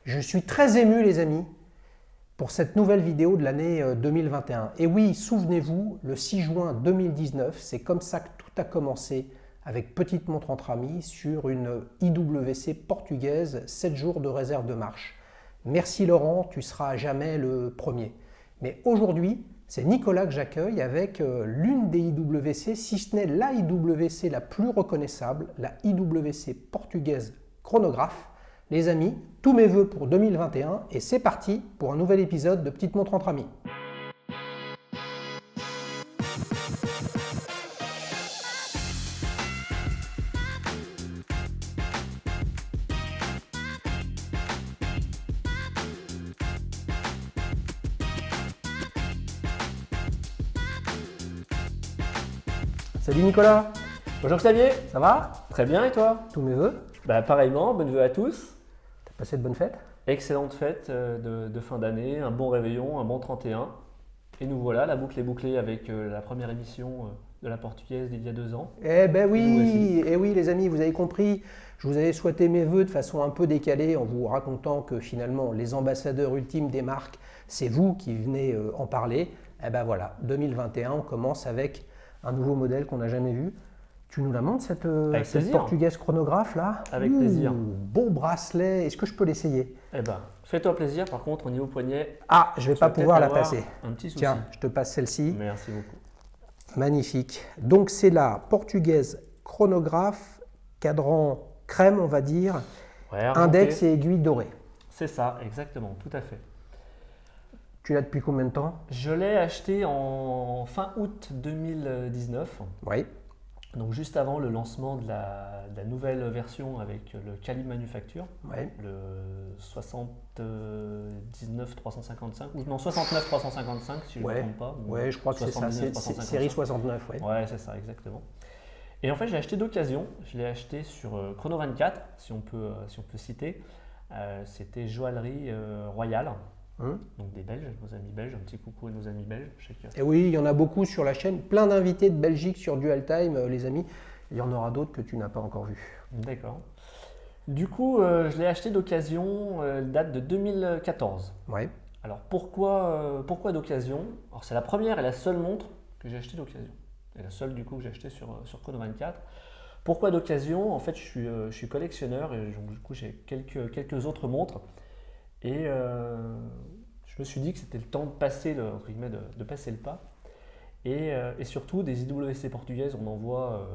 Je suis très ému les amis pour cette nouvelle vidéo de l'année 2021. Et oui, souvenez-vous, le 6 juin 2019, c'est comme ça que tout a commencé avec Petite Montre entre amis sur une IWC portugaise, 7 jours de réserve de marche. Merci Laurent, tu seras à jamais le premier. Mais aujourd'hui, c'est Nicolas que j'accueille avec l'une des IWC, si ce n'est la IWC la plus reconnaissable, la IWC portugaise chronographe. Les amis, tous mes voeux pour 2021 et c'est parti pour un nouvel épisode de Petite Montre entre amis. Salut Nicolas, Bonjour Xavier, ça va? très bien et toi? Tous mes voeux. Pareillement, bonne vœux à tous. T'as passé de bonnes fêtes? Excellente fête de fin d'année, un bon réveillon, un bon 31. Et nous voilà, la boucle est bouclée avec la première émission de la portugaise d'il y a 2 ans. Eh ben Nous oui, voici. et oui les amis, vous avez compris, je vous avais souhaité mes voeux de façon un peu décalée en vous racontant que finalement les ambassadeurs ultimes des marques, c'est vous qui venez en parler. Eh ben voilà, 2021, on commence avec un nouveau modèle qu'on n'a jamais vu. Tu nous la montres cette plaisir. portugaise chronographe là? Avec plaisir. Beau bracelet, est-ce que je peux l'essayer? Eh ben, fais-toi plaisir, par contre, au niveau poignet, Ah, je vais tu pas vas peut-être pouvoir la avoir passer. un petit souci. Tiens, je te passe celle-ci. Merci beaucoup. Magnifique. Donc c'est la portugaise chronographe, cadran crème on va dire, Ouais, argenté. index et aiguille dorée. C'est ça, exactement, tout à fait. Tu l'as depuis combien de temps? Je l'ai acheté en fin août 2019. Oui. Donc juste avant le lancement de la nouvelle version avec le Calibre Manufacture, Oui. le 79 355, ou non 69 355 si je ne me Ouais. trompe pas. ou Ouais, je crois que c'est ça. 79 C'est 355. série 69, ouais. Ouais, c'est ça, exactement. Et en fait, je l'ai acheté d'occasion. Je l'ai acheté sur Chrono 24, si on peut citer. C'était Joaillerie Royale, donc des Belges, nos amis belges. Un petit coucou à nos amis belges. Je sais que- Et oui, il y en a beaucoup sur la chaîne. Plein d'invités de Belgique sur Dual Time, les amis. Il y en aura d'autres que tu n'as pas encore vus. D'accord. Du coup, je l'ai acheté d'occasion, elle date de 2014. Ouais. Alors pourquoi d'occasion? Alors c'est la première et la seule montre que j'ai achetée d'occasion. Et la seule du coup que j'ai achetée sur Chrono 24. Pourquoi d'occasion? En fait je suis collectionneur et donc, du coup j'ai quelques autres montres. Et je me suis dit que c'était le temps de passer entre guillemets, de passer le pas. Et surtout des IWC portugaises, on en voit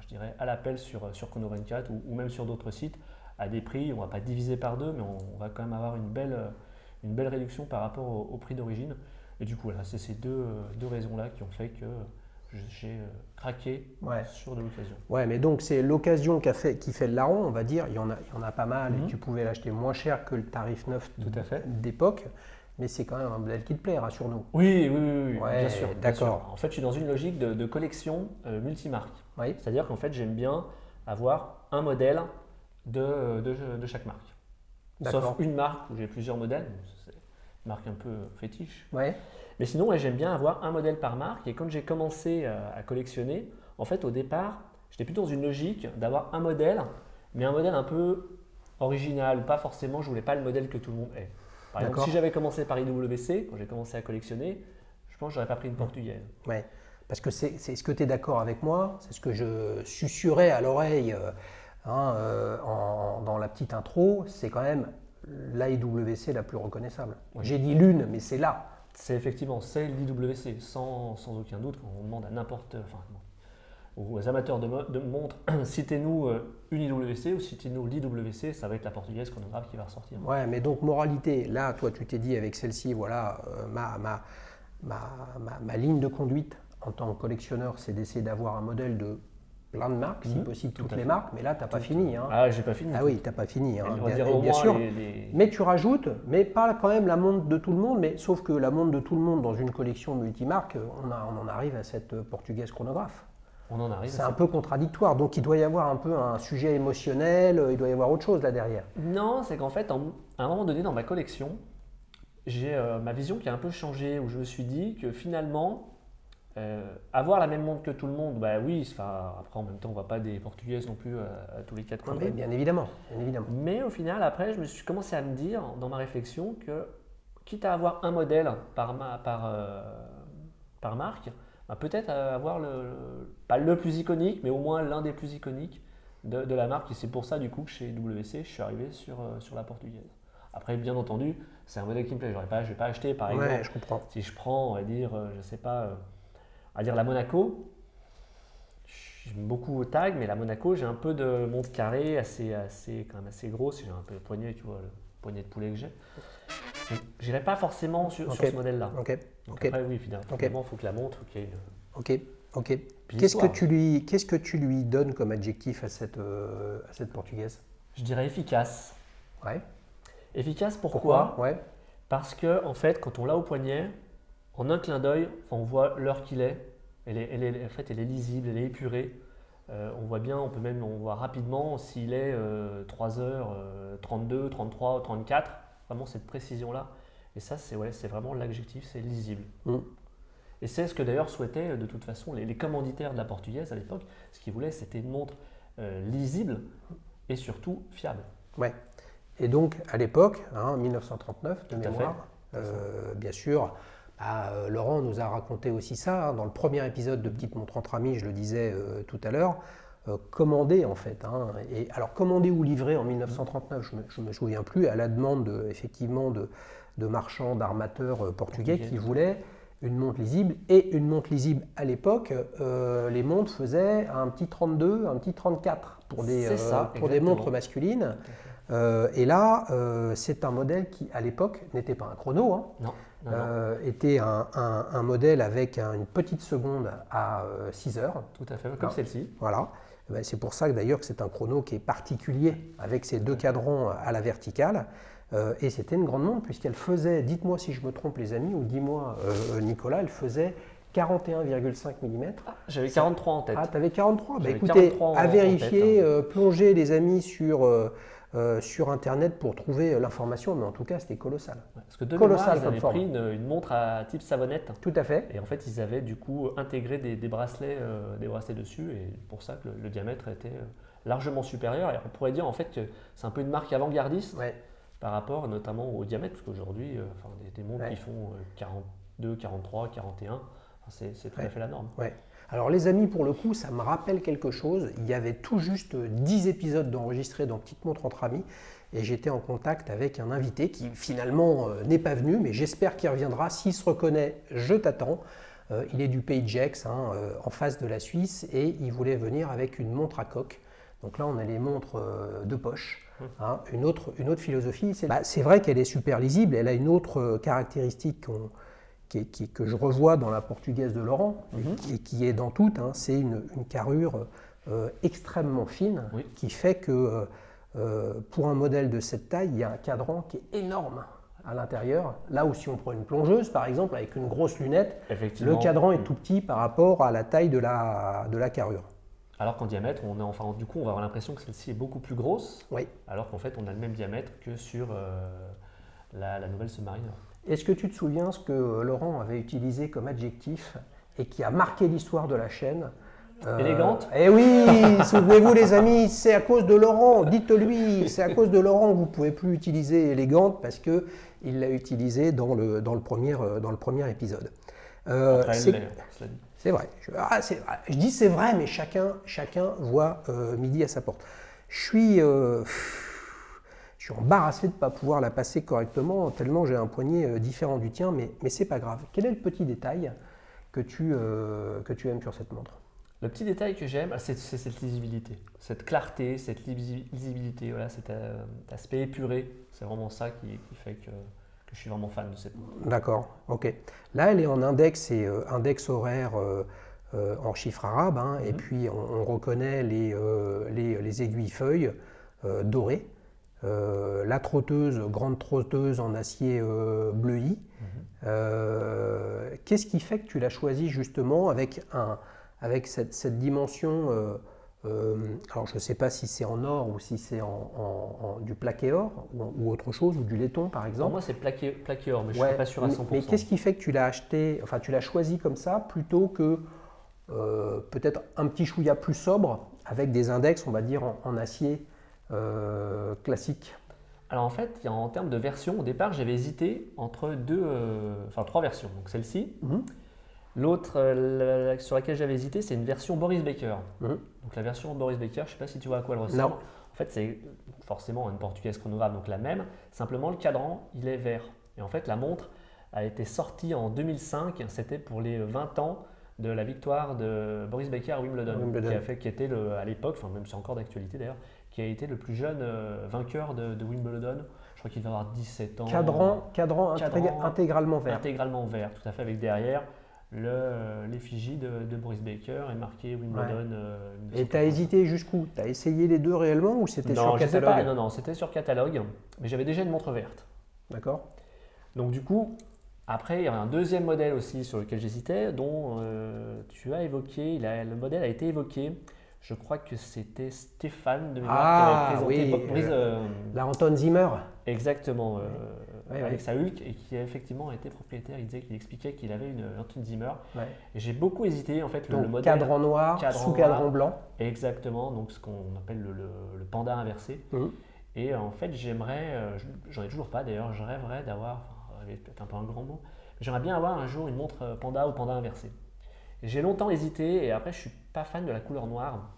je dirais à l'appel sur Chrono 24 ou même sur d'autres sites à des prix, on ne va pas diviser par deux, mais on va quand même avoir une belle réduction par rapport au prix d'origine. Et du coup, voilà, c'est ces deux raisons-là qui ont fait que j'ai craqué Ouais. sur de l'occasion. Ouais, mais donc c'est l'occasion qui fait le larron, on va dire. Il y en a pas mal et Mhm. tu pouvais l'acheter moins cher que le tarif neuf Tout à fait. d'époque. Mais c'est quand même un modèle qui te plaît, rassure-nous. Oui, Ouais, bien sûr. bien d'accord. sûr. En fait, je suis dans une logique de collection multimarque. Oui. C'est-à-dire qu'en fait, j'aime bien avoir un modèle de chaque marque. D'accord. Sauf une marque où j'ai plusieurs modèles. C'est une marque un peu fétiche. Ouais. Mais sinon, ouais, j'aime bien avoir un modèle par marque. Et quand j'ai commencé à collectionner, en fait, au départ, j'étais plutôt dans une logique d'avoir un modèle, mais un modèle un peu original. Pas forcément, je voulais pas le modèle que tout le monde ait. Par exemple, D'accord. si j'avais commencé par IWC, quand j'ai commencé à collectionner, je pense que j'aurais pas pris une portugaise. Ouais. Parce que c'est ce que tu es d'accord avec moi, c'est ce que je susurrais à l'oreille dans la petite intro, c'est quand même la IWC la plus reconnaissable. Ouais. J'ai dit l'une, mais c'est là. C'est effectivement, c'est l'IWC, sans aucun doute. Quand on demande à aux amateurs de montres, citez-nous une IWC ou citez-nous l'IWC, ça va être la portugaise chronographe qui va ressortir. Ouais, mais donc moralité, là, toi, tu t'es dit avec celle-ci, voilà, ma ligne de conduite en tant que collectionneur, c'est d'essayer d'avoir un modèle de plein de marques, si possible tout toutes à les fait. marques, mais là, tu n'as pas fini. Hein. Ah, j'ai pas fini. Ah oui, tu n'as pas fini, hein, On va dire au bien moins sûr. les- Mais tu rajoutes, mais pas quand même la montre de tout le monde, mais sauf que la montre de tout le monde dans une collection multimarque, on en arrive à cette portugaise chronographe. On en arrive. C'est un peu contradictoire, donc il doit y avoir un peu un sujet émotionnel, il doit y avoir autre chose là derrière. Non, c'est qu'en fait, à un moment donné dans ma collection, j'ai ma vision qui a un peu changé, où je me suis dit que finalement, avoir la même montre que tout le monde, bah oui, après en même temps on ne voit pas des portugaises non plus à tous les 4 coins de Mais rue. bien évidemment, bien évidemment. Mais au final, après, je me suis commencé à me dire dans ma réflexion que quitte à avoir un modèle par marque, bah, peut-être avoir pas le plus iconique, mais au moins l'un des plus iconiques de la marque. Et c'est pour ça du coup que chez WC, je suis arrivé sur la portugaise. Après, bien entendu, c'est un modèle qui me plaît. Je ne vais pas acheter par exemple, Ouais, je comprends. si je prends, on va dire, je sais pas, on va dire la Monaco. J'aime beaucoup Tag, mais la Monaco, j'ai un peu de montre carrée, quand même assez grosse. J'ai un peu le poignet, tu vois, le poignet de poulet que j'ai. Je n'irai pas forcément sur Ok. ce modèle-là. Ok, Donc ok, après, oui, finalement, Ok. il faut que la montre, qu'il y ait une... ok, ok. Puis Qu'est-ce que l'histoire. tu lui donnes comme adjectif à cette portugaise? Je dirais efficace. Ouais. Efficace, pourquoi? Ouais. Parce que, en fait, quand on l'a au poignet, en un clin d'œil, on voit l'heure qu'il est. En fait, elle est lisible, elle est épurée. On voit bien, on voit rapidement s'il est 3h32, 33 ou 34. Vraiment cette précision-là. Et ça, c'est vraiment l'adjectif, c'est lisible. Mm. Et c'est ce que d'ailleurs souhaitaient de toute façon les commanditaires de la portugaise à l'époque. Ce qu'ils voulaient, c'était une montre lisible et surtout fiable. Ouais. Et donc, à l'époque, 1939 de Tout à mémoire, bien sûr, Laurent nous a raconté aussi ça dans le premier épisode de Petite montre entre amis, je le disais tout à l'heure, commandé en fait. Et alors, commandé ou livré en 1939, je ne me souviens plus, à la demande effectivement de marchands, d'armateurs portugais qui voulaient une montre lisible. Et une montre lisible à l'époque, les montres faisaient un petit 32, un petit 34 pour des montres masculines. Et là, c'est un modèle qui, à l'époque, n'était pas un chrono, Non. était un modèle avec une petite seconde à 6 heures. Tout à fait, comme celle-ci. Voilà. C'est pour ça que d'ailleurs que c'est un chrono qui est particulier avec ces deux cadrans à la verticale. Et c'était une grande montre puisqu'elle faisait, dites-moi si je me trompe les amis, ou dis-moi Nicolas, elle faisait 41,5 mm. J'avais 43 en tête. Ah, tu avais 43? J'avais Écoutez, 43 à vérifier, tête, plongez les amis sur Internet pour trouver l'information, mais en tout cas, c'était colossal. Parce que de Colossal mémoire, ils comme avaient pris une montre à type savonnette. Tout à fait. Et en fait, ils avaient du coup intégré des bracelets dessus. Et pour ça que le diamètre était largement supérieur. Et on pourrait dire en fait que c'est un peu une marque avant-gardiste par rapport notamment au diamètre. Parce qu'aujourd'hui, des montres qui font 42, 43, 41, c'est tout à fait la norme. Ouais. Alors les amis, pour le coup, ça me rappelle quelque chose. Il y avait tout juste 10 épisodes d'enregistrés dans Petite montre entre amis et j'étais en contact avec un invité qui finalement n'est pas venu, mais j'espère qu'il reviendra. S'il se reconnaît, je t'attends. Il est du Pays de Gex, en face de la Suisse, et il voulait venir avec une montre à coque. Donc là, on a les montres de poche. Une autre philosophie. C'est vrai qu'elle est super lisible. Elle a une autre caractéristique que je revois dans la portugaise de Laurent et qui est dans toutes, c'est une carrure extrêmement fine qui fait que pour un modèle de cette taille, il y a un cadran qui est énorme à l'intérieur. Là où si on prend une plongeuse par exemple avec une grosse lunette, le cadran est tout petit par rapport à la taille de la carrure. Alors qu'en diamètre, on va avoir l'impression que celle-ci est beaucoup plus grosse, oui. Alors qu'en fait on a le même diamètre que sur la nouvelle Submariner. Est-ce que tu te souviens ce que Laurent avait utilisé comme adjectif et qui a marqué l'histoire de la chaîne? Élégante? Eh oui, souvenez-vous les amis, c'est à cause de Laurent, dites-lui, c'est à cause de Laurent que vous ne pouvez plus utiliser élégante parce qu'il l'a utilisé dans le premier épisode. C'est vrai. Je dis c'est vrai, mais chacun voit midi à sa porte. Je suis embarrassé de ne pas pouvoir la passer correctement, tellement j'ai un poignet différent du tien, mais c'est pas grave. Quel est le petit détail que tu aimes sur cette montre? Le petit détail que j'aime, c'est cette lisibilité, cette clarté, cette lisibilité, voilà, cet aspect épuré. C'est vraiment ça qui fait que je suis vraiment fan de cette montre. D'accord, ok. Là, elle est en index et index horaire en chiffres arabes, et puis on reconnaît les aiguilles-feuilles dorées. La trotteuse, grande trotteuse en acier bleui. Qu'est-ce qui fait que tu l'as choisie justement avec cette dimension alors je ne sais pas si c'est en or ou si c'est du plaqué or ou autre chose, ou du laiton par Pour exemple. moi, c'est plaqué or, mais je ne Ouais, suis pas sûr à 100%. mais qu'est-ce qui fait que tu l'as acheté, enfin tu l'as choisi comme ça plutôt que peut-être un petit chouïa plus sobre avec des index, on va dire, en acier classique? Alors en fait, en termes de version, au départ, j'avais hésité entre trois versions. Donc celle-ci. Mhm. L'autre sur laquelle j'avais hésité, c'est une version Boris Baker. Mhm. Donc la version Boris Baker, je ne sais pas si tu vois à quoi elle ressemble. Non. En fait, c'est forcément une portugaise chronographe, donc la même. Simplement, le cadran, il est vert. Et en fait, la montre a été sortie en 2005. C'était pour les 20 ans de la victoire de Boris Baker à Wimbledon. Qui était à l'époque, enfin même c'est encore d'actualité d'ailleurs, qui a été le plus jeune vainqueur de Wimbledon. Je crois qu'il va avoir 17 ans. Cadran intégralement vert. Intégralement vert, tout à fait, avec derrière l'effigie de Boris Baker et marqué Wimbledon. Ouais. Et tu as hésité jusqu'où? Tu as essayé les deux réellement ou c'était sur catalogue? Non, c'était sur catalogue, mais j'avais déjà une montre verte. D'accord. Donc du coup, après, il y a un deuxième modèle aussi sur lequel j'hésitais, dont tu as évoqué, le modèle a été évoqué. Je crois que c'était Stéphane de mémoire qui avait présenté la Anton Zimmer. Exactement, avec sa Hulk, et qui effectivement était propriétaire. Il expliquait qu'il avait une Anton Zimmer. Ouais. Et j'ai beaucoup hésité en fait. Donc, le modèle cadran noir, sous cadran blanc. Exactement, donc ce qu'on appelle le panda inversé. Mmh. Et en fait, j'en ai toujours pas d'ailleurs, je rêverais d'avoir, peut-être un peu un grand mot, mais j'aimerais bien avoir un jour une montre panda ou panda inversé. J'ai longtemps hésité et après je suis pas fan de la couleur noire.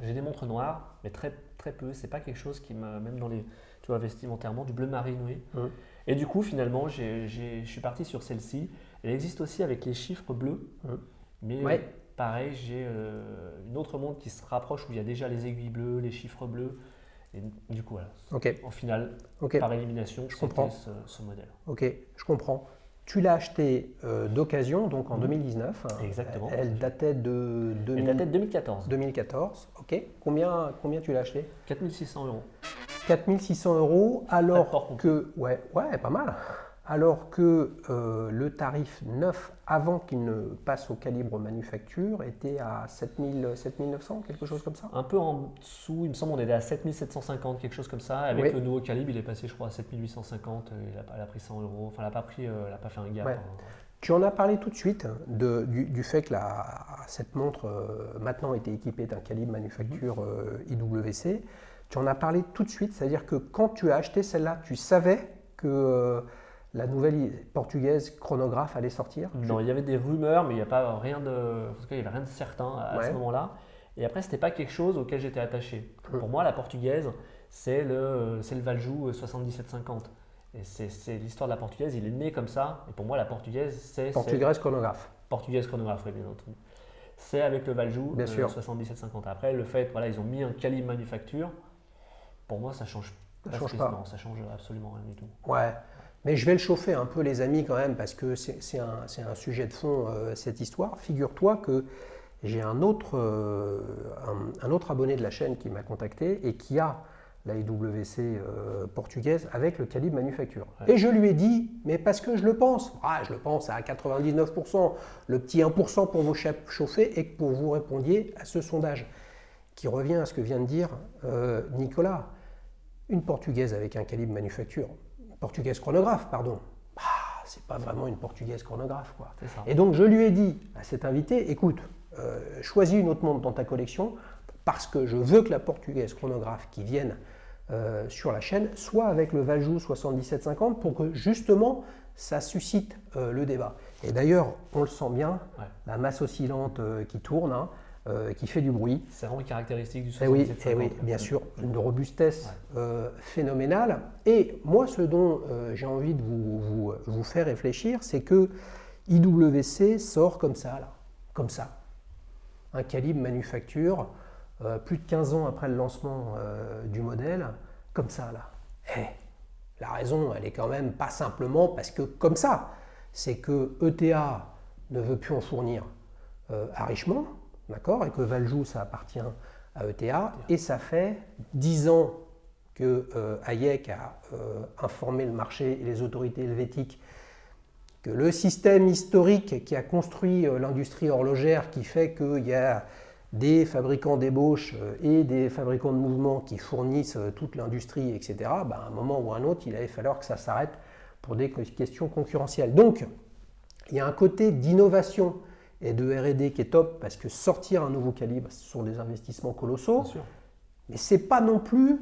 J'ai des montres noires, mais très très peu. C'est pas quelque chose qui m'a, même dans les, tu vois, vestimentairement, du bleu marine, oui. Et du coup finalement je suis parti sur celle-ci. Elle existe aussi avec les chiffres bleus, mais pareil, j'ai une autre montre qui se rapproche où il y a déjà les aiguilles bleues, les chiffres bleus. Et du coup voilà. Au final, par élimination, je comprends ce modèle. Ok, je comprends. Tu l'as acheté d'occasion, donc en 2019. Exactement. Elle datait de 2014. 2014, ok. Combien tu l'as acheté? 4 600 €. 4 600 €, alors que, ouais, pas mal. Alors que le tarif neuf, avant qu'il ne passe au calibre manufacture, était à 7 900, quelque chose comme ça? Un peu en dessous, il me semble, on était à 7 750, quelque chose comme ça. Avec le nouveau calibre, il est passé, je crois, à 7 850. Elle a pris 100 €. Enfin, elle n'a pas fait un gap. Ouais. Tu en as parlé tout de suite du fait que cette montre maintenant était équipée d'un calibre manufacture IWC. Tu en as parlé tout de suite, c'est-à-dire que quand tu as acheté celle-là, tu savais que la nouvelle portugaise chronographe allait sortir? Non, il y avait des rumeurs, mais il n'y a rien de certain à ce moment-là. Et après, c'était pas quelque chose auquel j'étais attaché. Pour moi, la portugaise, c'est le Valjoux 7750. Et c'est l'histoire de la portugaise, il est né comme ça. Et pour moi, la portugaise, c'est... Portugaise chronographe. Portugaise chronographe, oui, bien entendu. C'est avec le Valjoux 7750. Après, le fait, voilà, ils ont mis un calibre manufacture. Pour moi, ça change pas. Non, ça change absolument rien du tout. Ouais. Mais je vais le chauffer un peu, les amis, quand même, parce que c'est un sujet de fond, cette histoire. Figure-toi que j'ai un autre abonné de la chaîne qui m'a contacté et qui a la IWC portugaise avec le calibre manufacture. Ouais. Et je lui ai dit, mais parce que je le pense. Je le pense à 99%, le petit 1% pour vous chauffer et pour vous répondiez à ce sondage, qui revient à ce que vient de dire Nicolas. Une portugaise avec un calibre manufacture, portugaise chronographe, pardon. C'est pas vraiment une portugaise chronographe, quoi. Et donc je lui ai dit à cet invité, écoute, choisis une autre montre dans ta collection parce que je veux que la portugaise chronographe qui vienne sur la chaîne soit avec le Valjoux 7750 pour que justement ça suscite le débat. Et d'ailleurs, on le sent bien, la masse oscillante qui tourne, qui fait du bruit. C'est vraiment caractéristique du 7750. Oui, bien sûr, une robustesse phénoménale. Et moi, ce dont j'ai envie de vous faire réfléchir, c'est que IWC sort comme ça, là, comme ça. Un calibre manufacture, plus de 15 ans après le lancement du modèle, comme ça, là. La raison, elle est quand même pas simplement parce que comme ça, c'est que ETA ne veut plus en fournir à Richemont. D'accord, et que Valjoux, ça appartient à ETA, et ça fait 10 ans que Hayek a informé le marché et les autorités helvétiques que le système historique qui a construit l'industrie horlogère, qui fait qu'il y a des fabricants d'ébauche et des fabricants de mouvements qui fournissent toute l'industrie, etc., à un moment ou à un autre, il allait falloir que ça s'arrête pour des questions concurrentielles. Donc, il y a un côté d'innovation et de R&D qui est top, parce que sortir un nouveau calibre, ce sont des investissements colossaux, mais ce n'est pas non plus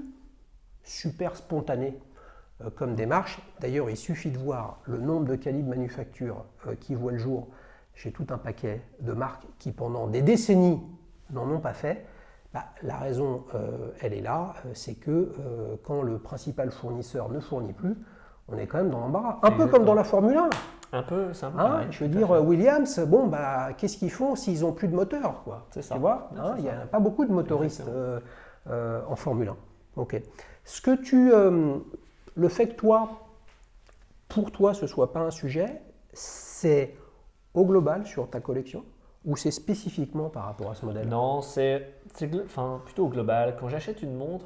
super spontané comme démarche. D'ailleurs, il suffit de voir le nombre de calibres manufacture qui voient le jour chez tout un paquet de marques qui, pendant des décennies, n'en ont pas fait. La raison, elle est là, c'est que quand le principal fournisseur ne fournit plus, on est quand même dans l'embarras. Un peu comme dans la Formule 1. Un peu, c'est un peu pareil. Je veux dire, Williams, qu'est-ce qu'ils font s'ils n'ont plus de moteur, quoi? C'est ça. Tu vois, il n'y a pas beaucoup de motoristes en Formule 1. Ok. Le fait que pour toi, ce ne soit pas un sujet, c'est au global sur ta collection ou c'est spécifiquement par rapport à ce modèle? Non, c'est plutôt au global. Quand j'achète une montre,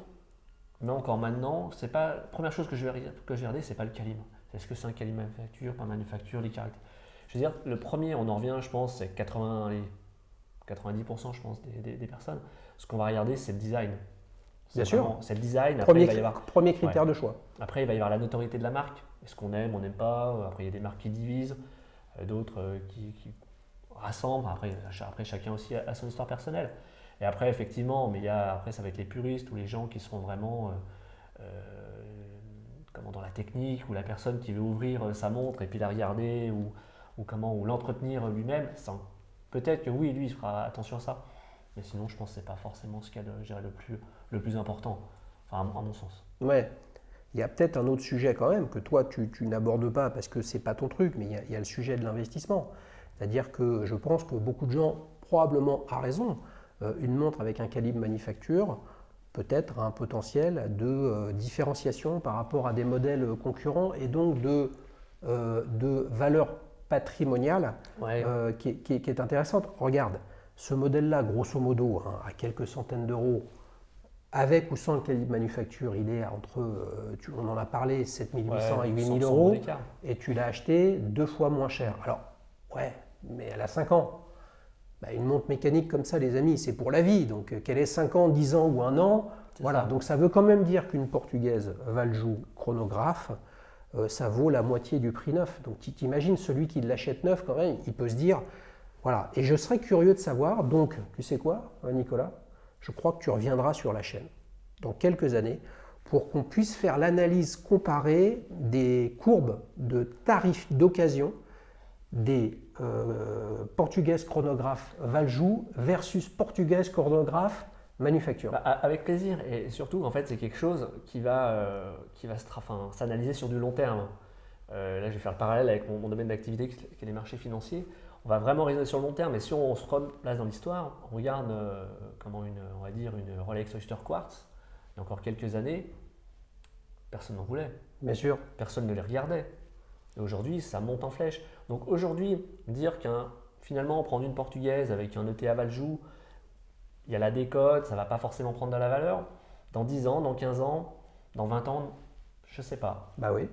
mais encore maintenant, c'est pas la première chose que je vais regarder, c'est pas le calibre. Est-ce que c'est un calibre manufacture, pas manufacture, les caractères. Je veux dire, le premier, on en revient, je pense, c'est 90%, je pense, des personnes. Ce qu'on va regarder, c'est le design. Bien sûr. C'est le design. Après, premier critère de choix. Après, il va y avoir la notoriété de la marque. Est-ce qu'on aime, on n'aime pas. Après, il y a des marques qui divisent, d'autres qui rassemblent. Après, chacun aussi a son histoire personnelle. Et après, effectivement, après, ça va être les puristes ou les gens qui seront vraiment dans la technique, ou la personne qui veut ouvrir sa montre et puis la regarder, ou l'entretenir lui-même. Peut-être que oui, lui, il fera attention à ça. Mais sinon, je pense que ce n'est pas forcément ce qu'il y a le plus important, à mon sens. Ouais. Il y a peut-être un autre sujet quand même que toi, tu n'abordes pas parce que ce n'est pas ton truc, mais il y a le sujet de l'investissement. C'est-à-dire que je pense que beaucoup de gens, probablement à raison, une montre avec un calibre manufacture peut-être a un potentiel de différenciation par rapport à des modèles concurrents et donc de valeur patrimoniale qui est intéressante. Regarde, ce modèle-là, grosso modo, à quelques centaines d'euros, avec ou sans le calibre manufacture, il est entre, on en a parlé, 7 800 et 8 000 euros, et tu l'as acheté 2 fois moins cher. Alors, ouais, mais elle a 5 ans. Une montre mécanique comme ça, les amis, c'est pour la vie. Donc, qu'elle ait 5 ans, 10 ans ou 1 an, voilà. Ça. Donc, ça veut quand même dire qu'une portugaise Valjoux chronographe, ça vaut la moitié du prix neuf. Donc, tu t'imagines, celui qui l'achète neuf, quand même, il peut se dire, voilà. Et je serais curieux de savoir, donc, tu sais quoi, Nicolas? Je crois que tu reviendras sur la chaîne dans quelques années pour qu'on puisse faire l'analyse comparée des courbes de tarifs d'occasion des portugaises chronographes Valjoux versus portugaises chronographes manufacture. Avec plaisir, et surtout en fait c'est quelque chose qui va s'analyser sur du long terme. Là je vais faire le parallèle avec mon domaine d'activité qui est les marchés financiers. On va vraiment raisonner sur le long terme, mais si on se replace dans l'histoire, on regarde on va dire une Rolex Oyster Quartz, il y a encore quelques années, personne n'en voulait. Bien sûr. Personne ne les regardait. Et aujourd'hui, ça monte en flèche. Donc aujourd'hui, dire finalement prendre une portugaise avec un ETA Valjoux, il y a la décote, ça ne va pas forcément prendre de la valeur. Dans 10 ans, dans 15 ans, dans 20 ans, je ne sais pas. Bah oui.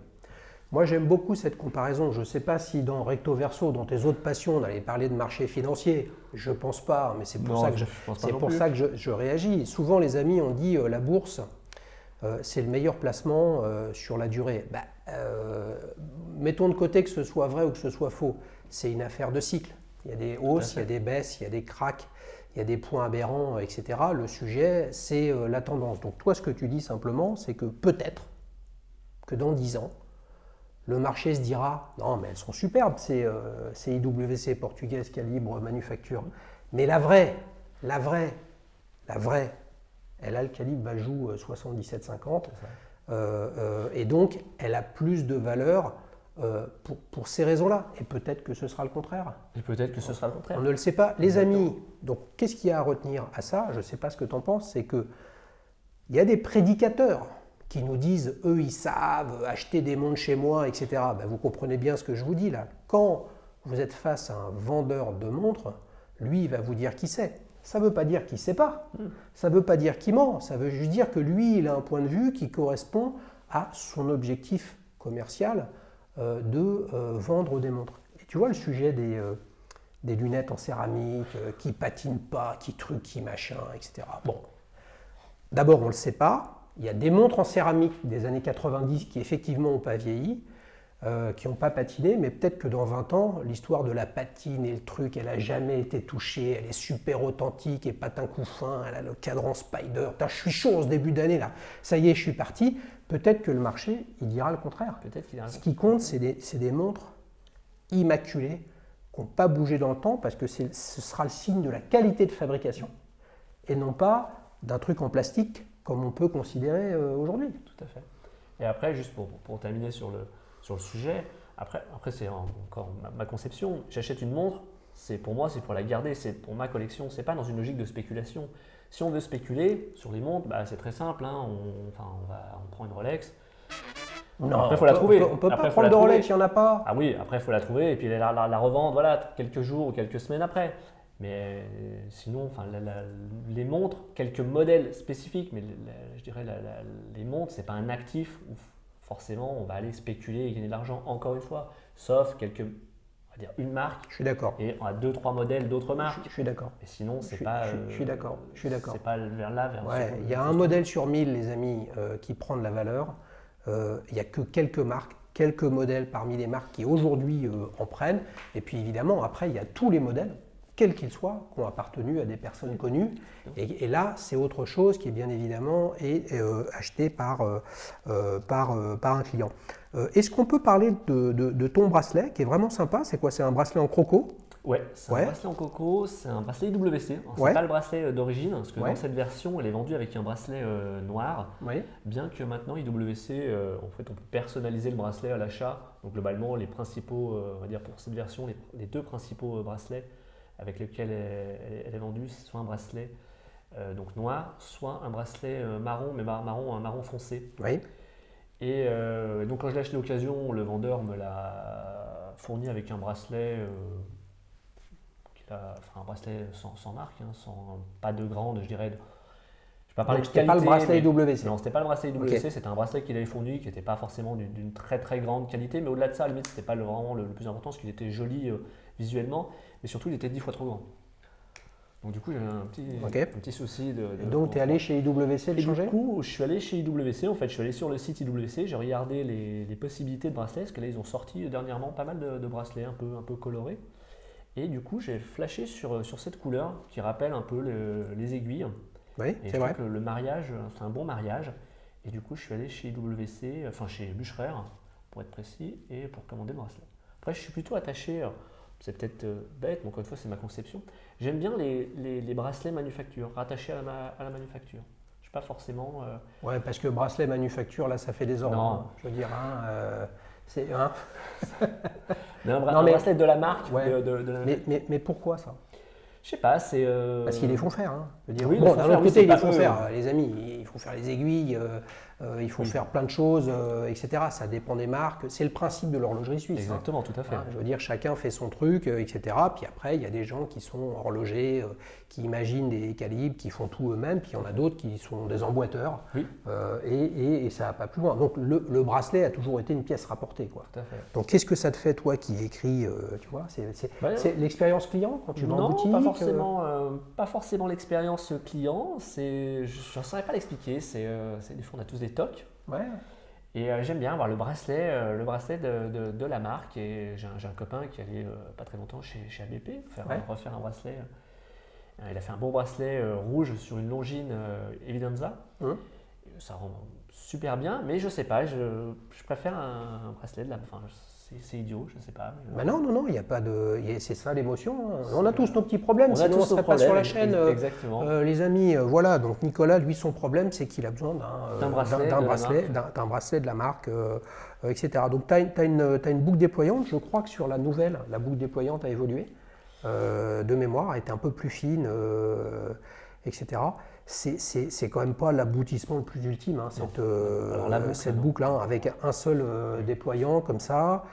Moi, j'aime beaucoup cette comparaison. Je ne sais pas si dans Recto Verso, dans tes autres passions, on allait parler de marché financier. Je ne pense pas, mais c'est pour ça que je réagis. Souvent, les amis ont dit la bourse, c'est le meilleur placement sur la durée. Mettons de côté que ce soit vrai ou que ce soit faux. C'est une affaire de cycle. Il y a des hausses, il y a des baisses, il y a des cracks, il y a des points aberrants, etc. Le sujet, c'est la tendance. Donc toi, ce que tu dis simplement, c'est que peut-être que dans 10 ans, le marché se dira « Non, mais elles sont superbes, ces IWC portugaises calibre manufacture. » Mais la vraie, elle a le calibre Valjoux 7750 et donc elle a plus de valeur pour ces raisons-là. Et peut-être que ce sera le contraire. On ne le sait pas. Les amis, donc qu'est-ce qu'il y a à retenir à ça? Je ne sais pas ce que tu en penses, c'est qu'il y a des prédicateurs qui nous disent, eux, ils savent acheter des montres chez moi, etc. Vous comprenez bien ce que je vous dis là. Quand vous êtes face à un vendeur de montres, lui, il va vous dire qui c'est. Ça ne veut pas dire qu'il ne sait pas. Ça ne veut pas dire qu'il ment. Ça veut juste dire que lui, il a un point de vue qui correspond à son objectif commercial de vendre des montres. Et tu vois le sujet des lunettes en céramique qui patinent pas, qui truquent, qui machin, etc. Bon, d'abord, on ne le sait pas. Il y a des montres en céramique des années 90 qui effectivement n'ont pas vieilli, qui n'ont pas patiné, mais peut-être que dans 20 ans, l'histoire de la patine et le truc, elle n'a jamais été touchée, elle est super authentique et patin coup fin, elle a le cadran Spider. Putain, je suis chaud en ce début d'année là, ça y est, je suis parti. Peut-être que le marché, il dira le contraire. Ce qui compte, c'est des montres immaculées, qui n'ont pas bougé dans le temps, parce que ce sera le signe de la qualité de fabrication, et non pas d'un truc en plastique, comme on peut considérer aujourd'hui. Tout à fait. Et après, juste pour terminer sur le sujet, après c'est encore ma conception. J'achète une montre, pour moi, c'est pour la garder, c'est pour ma collection, c'est pas dans une logique de spéculation. Si on veut spéculer sur les montres, c'est très simple, hein, on prend une Rolex. Non, après, il faut la trouver. On peut pas prendre de Rolex, il n'y en a pas. Ah oui, après, il faut la trouver et puis la revendre, voilà, quelques jours ou quelques semaines après. Mais sinon, les montres, quelques modèles spécifiques, mais je dirais les montres, c'est pas un actif où forcément on va aller spéculer et gagner de l'argent, encore une fois, sauf on va dire une marque. Je suis d'accord. Et on a 2-3 modèles d'autres marques. Je suis d'accord. Mais sinon, c'est pas. Je suis d'accord. C'est pas vers là, vers. Ouais, il y a un modèle sur 1000, les amis, qui prend de la valeur. Il n'y a que quelques marques, quelques modèles parmi les marques qui aujourd'hui en prennent. Et puis évidemment, après, il y a tous les modèles, quels qu'ils soient, qui ont appartenu à des personnes connues. Et là, c'est autre chose qui est bien évidemment acheté par un client. Est-ce qu'on peut parler de ton bracelet, qui est vraiment sympa? C'est quoi? C'est un bracelet en croco? Ouais, c'est un bracelet en coco, c'est un bracelet IWC. C'est pas le bracelet d'origine, parce que dans cette version, elle est vendue avec un bracelet noir. Bien que maintenant, IWC, en fait, on peut personnaliser le bracelet à l'achat. Donc globalement, les principaux, on va dire pour cette version, les deux principaux bracelets avec lesquels elle est vendue, soit un bracelet donc noir, soit un bracelet marron, mais marron foncé. Oui. Et donc quand je l'ai acheté d'occasion, le vendeur me l'a fourni avec un bracelet, un bracelet sans marque, hein, pas de grande, je dirais. Je ne vais pas parler de qualité. C'était pas le bracelet IWC. Non, c'était pas le bracelet IWC, c'était un bracelet qu'il avait fourni qui n'était pas forcément d'une très très grande qualité, mais au-delà de ça, à la limite, c'était pas vraiment le plus important, parce qu'il était joli visuellement, mais surtout il était 10 fois trop grand. Donc du coup, j'avais un petit souci Et donc, tu es allé chez IWC le changer? Du coup, je suis allé chez IWC, en fait, je suis allé sur le site IWC, j'ai regardé les possibilités de bracelets, parce que là, ils ont sorti dernièrement pas mal de bracelets un peu colorés. Et du coup, j'ai flashé sur cette couleur qui rappelle un peu les aiguilles. Oui, c'est vrai. Que le mariage, c'est un bon mariage. Et du coup, je suis allé chez IWC, chez Bucherer, pour être précis, et pour commander le bracelet. Après, je suis plutôt attaché, c'est peut-être bête, mais encore une fois, c'est ma conception. J'aime bien les bracelets manufacture, rattachés à la manufacture. Je ne suis pas forcément. Ouais, parce que bracelet manufacture, là, ça fait des ordres. Non. Hein. Je veux dire, c'est. Un bracelet de la marque. Ouais. Mais pourquoi ça? Je sais pas, c'est. Parce qu'ils les font faire. Hein. Je veux dire. Oui, bon, d'un autre côté, ils les font eux. faire, les amis. Il faut faire les aiguilles, il faut faire plein de choses, etc. Ça dépend des marques. C'est le principe de l'horlogerie suisse. Exactement, tout à fait. Hein, je veux dire, chacun fait son truc, etc. Puis après, il y a des gens qui sont horlogers, qui imaginent des calibres, qui font tout eux-mêmes. Puis il y en a d'autres qui sont des emboîteurs. Oui. Et ça va pas plus loin. Donc le bracelet a toujours été une pièce rapportée, quoi. Tout à fait. Donc qu'est-ce que ça te fait, toi, qui écris, tu vois, c'est l'expérience client quand tu vas en boutique? Pas forcément l'expérience client. Je ne saurais pas l'expliquer. Des fois, on a tous des tocs. Ouais. Et j'aime bien avoir le bracelet de la marque. Et j'ai un copain qui allait pas très longtemps chez ABP refaire un bracelet. Il a fait un beau bracelet rouge sur une Longines Evidenza. Ça rend super bien, mais je sais pas, je préfère un bracelet de la. Enfin, c'est idiot, je sais pas. Mais non, il n'y a pas de. C'est ça l'émotion. Hein. On a tous nos petits problèmes, sinon on ne serait pas problèmes, sur la chaîne. Exactement. Les amis, voilà. Donc Nicolas, lui, son problème, c'est qu'il a besoin d'un bracelet de la marque, etc. Donc tu as une boucle déployante. Je crois que sur la nouvelle, la boucle déployante a évolué de mémoire, a été un peu plus fine, etc. C'est quand même pas l'aboutissement le plus ultime, hein, cette boucle hein, avec un seul déployant comme ça,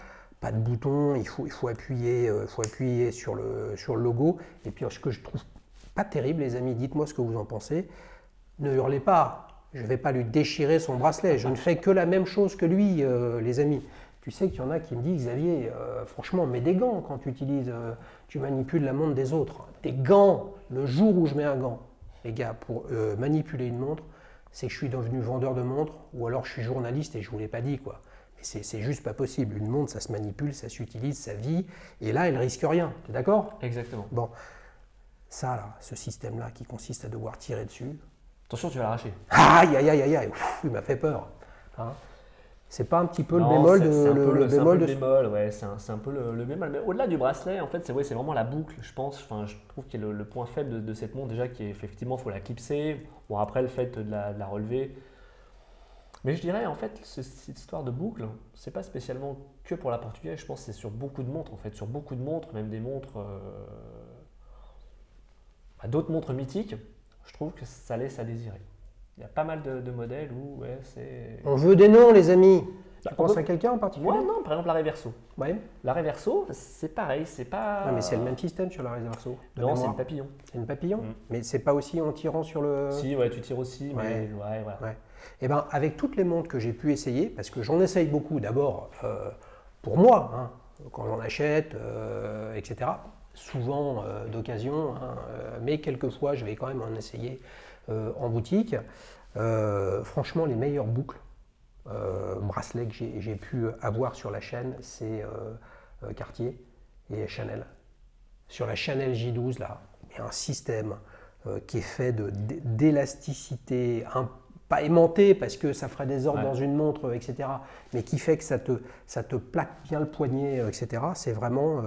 pas de bouton, il faut appuyer sur le logo. Et puis ce que je trouve pas terrible, les amis, dites-moi ce que vous en pensez. Ne hurlez pas, je ne vais pas lui déchirer son bracelet, je ne fais que la même chose que lui, les amis. Tu sais qu'il y en a qui me disent, Xavier, franchement, mets des gants quand tu manipules la montre des autres. Des gants, le jour où je mets un gant, les gars, pour manipuler une montre, c'est que je suis devenu vendeur de montres ou alors je suis journaliste et je ne vous l'ai pas dit, quoi. Mais c'est juste pas possible. Une montre, ça se manipule, ça s'utilise, ça vit, et là, elle risque rien. Tu es d'accord? Exactement. Bon, ça, là, ce système-là qui consiste à devoir tirer dessus. Attention, tu vas l'arracher. Aïe, aïe, aïe, aïe, aïe, ouf, il m'a fait peur. Hein, c'est pas un petit peu Non, le bémol c'est de un peu le bémol de bémol, ouais, c'est un peu le bémol. Mais au-delà du bracelet, en fait, c'est vraiment la boucle, je pense. Enfin, je trouve qu'il y a le point faible de cette montre, déjà, qui est effectivement, il faut la clipser. Bon, après, le fait de la relever. Mais je dirais, en fait, cette histoire de boucle, c'est pas spécialement que pour la portugaise. Je pense que c'est sur beaucoup de montres, en fait. Sur beaucoup de montres, même des montres. D'autres montres mythiques, je trouve que ça laisse à désirer. Il y a pas mal de modèles où ouais, c'est. On veut des noms, les amis. Tu penses à quelqu'un en particulier? Moi, non, par exemple, l'arrêt verso. Ouais. L'arrêt verso, c'est pareil, c'est pas. Ouais, mais c'est le même système sur l'arrêt verso. Non, c'est une papillon. C'est une papillon. Mais c'est pas aussi en tirant sur le. Si, ouais, tu tires aussi, mais Ouais. ouais, voilà. Ouais. Et ben, avec toutes les montres que j'ai pu essayer, parce que j'en essaye beaucoup, d'abord pour moi, hein, quand j'en achète, etc. Souvent d'occasion, hein, mais quelquefois je vais quand même en essayer en boutique. Franchement, les meilleures boucles, bracelets que j'ai pu avoir sur la chaîne, c'est Cartier et Chanel. Sur la Chanel J12, là, il y a un système qui est fait d'élasticité, pas aimanté parce que ça ferait des ordres dans une montre, etc. Mais qui fait que ça te plaque bien le poignet, etc. C'est vraiment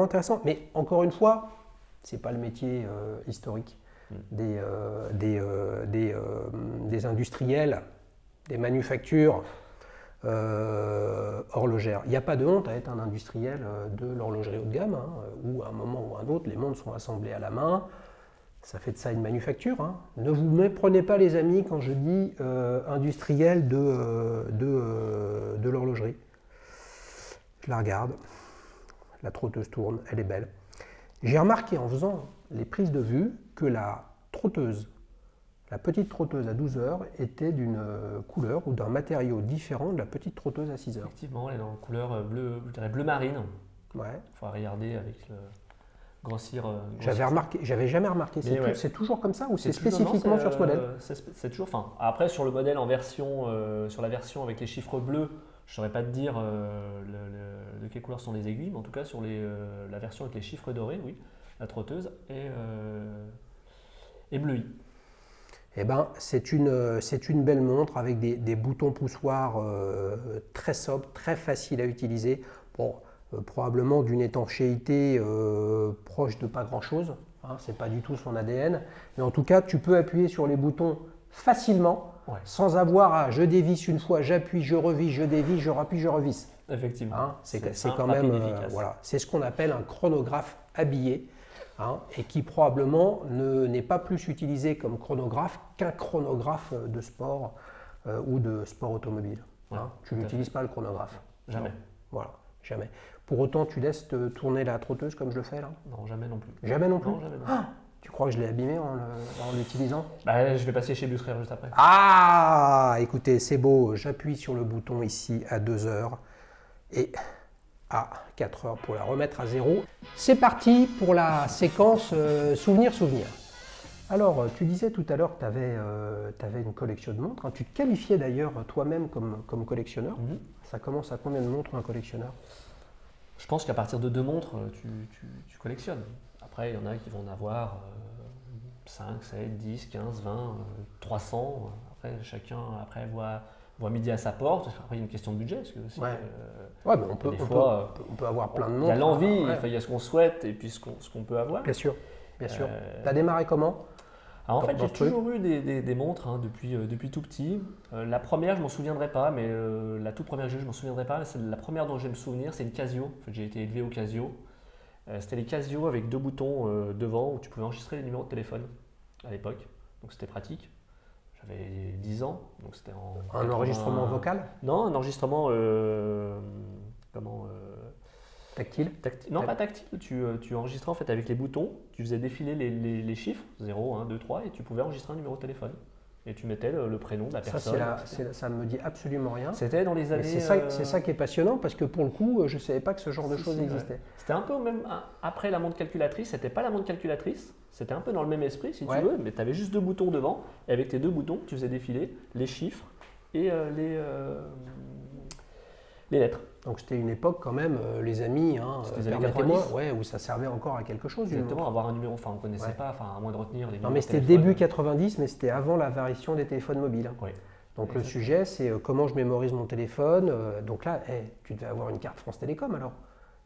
intéressant. Mais encore une fois, c'est pas le métier historique des industriels, des manufactures horlogères. Il n'y a pas de honte à être un industriel de l'horlogerie haut de gamme, hein, où à un moment ou à un autre, les montres sont assemblées à la main. Ça fait de ça une manufacture. Hein. Ne vous méprenez pas, les amis, quand je dis industriel de l'horlogerie. Je la regarde, la trotteuse tourne, elle est belle. J'ai remarqué en faisant les prises de vue que la petite trotteuse à 12 heures était d'une couleur ou d'un matériau différent de la petite trotteuse à 6 heures. Effectivement, elle est en couleur bleu, je dirais bleu marine. Ouais. Il faut regarder avec le grossir. J'avais jamais remarqué. C'est toujours comme ça ou c'est spécifiquement sur ce modèle? C'est toujours. Enfin, après sur le modèle en version, sur la version avec les chiffres bleus, je ne saurais pas te dire de quelle couleur sont les aiguilles, mais en tout cas sur la version avec les chiffres dorés, oui, la trotteuse est bleuie. Eh ben, c'est une belle montre avec des boutons poussoirs très sobres, très faciles à utiliser. Bon, probablement d'une étanchéité proche de pas grand-chose. Hein, c'est pas du tout son ADN. Mais en tout cas, tu peux appuyer sur les boutons facilement, sans avoir à je dévisse une fois, j'appuie, je revisse, je dévisse, je rappuie, je revisse. Effectivement. Hein, c'est quand même voilà, c'est ce qu'on appelle un chronographe habillé. Hein, et qui probablement n'est pas plus utilisé comme chronographe qu'un chronographe de sport ou de sport automobile. Hein. Tu n'utilises pas le chronographe. Jamais. Non. Voilà, jamais. Pour autant, tu laisses tourner la trotteuse comme je le fais là? Non, jamais non plus. Jamais non plus? Non, jamais non plus. Ah, tu crois que je l'ai abîmé en l'utilisant? Je vais passer chez Busserer juste après. Ah, écoutez, c'est beau. J'appuie sur le bouton ici à 2 heures et à 4 heures pour la remettre à zéro. C'est parti pour la séquence souvenir. Alors, tu disais tout à l'heure que tu avais une collection de montres. Hein. Tu te qualifiais d'ailleurs toi-même comme collectionneur. Ça commence à combien de montres un collectionneur? Je pense qu'à partir de 2 montres, tu collectionnes. Après, il y en a qui vont en avoir 5, 7, 10, 15, 20, 300. Après, chacun voit midi à sa porte. Après, il y a une question de budget. Parce que aussi, mais on peut avoir plein de montres. Il y a l'envie, il y a ce qu'on souhaite et puis ce qu'on peut avoir. Bien sûr. Tu as démarré comment? Alors en fait, j'ai toujours eu des montres hein, depuis tout petit. La première, je m'en souviendrai pas, mais la toute première, je m'en souviendrai pas. La première dont je vais me souvenir, c'est une Casio. En fait, j'ai été élevé au Casio. C'était les Casio avec 2 boutons devant où tu pouvais enregistrer les numéros de téléphone à l'époque. Donc c'était pratique. J'avais 10 ans, donc c'était un enregistrement vocal? Non, un enregistrement tactile? Non, pas tactile. Tu enregistrais en fait avec les boutons. Tu faisais défiler les chiffres 0, 1, 2, 3 et tu pouvais enregistrer un numéro de téléphone. et tu mettais le prénom de la Ça, personne. ça me dit absolument rien. C'était dans les Mais années. c'est ça qui est passionnant parce que pour le coup, je ne savais pas que ce genre de choses existait. Ouais. C'était un peu même après la montre calculatrice, c'était pas la montre calculatrice, c'était un peu dans le même esprit si tu veux, mais tu avais juste 2 boutons devant et avec tes 2 boutons, tu faisais défiler les chiffres et les lettres. Donc c'était une époque quand même, les amis, C'était les années permettez-moi, 90. où ça servait encore à quelque chose. Exactement, avoir un numéro, enfin on ne connaissait pas, à moins de retenir les numéros. Non mais de c'était téléphone. début 90, mais c'était avant l'apparition des téléphones mobiles. Oui. Donc Exactement. le sujet c'est comment je mémorise mon téléphone. Donc là, tu devais avoir une carte France Télécom alors.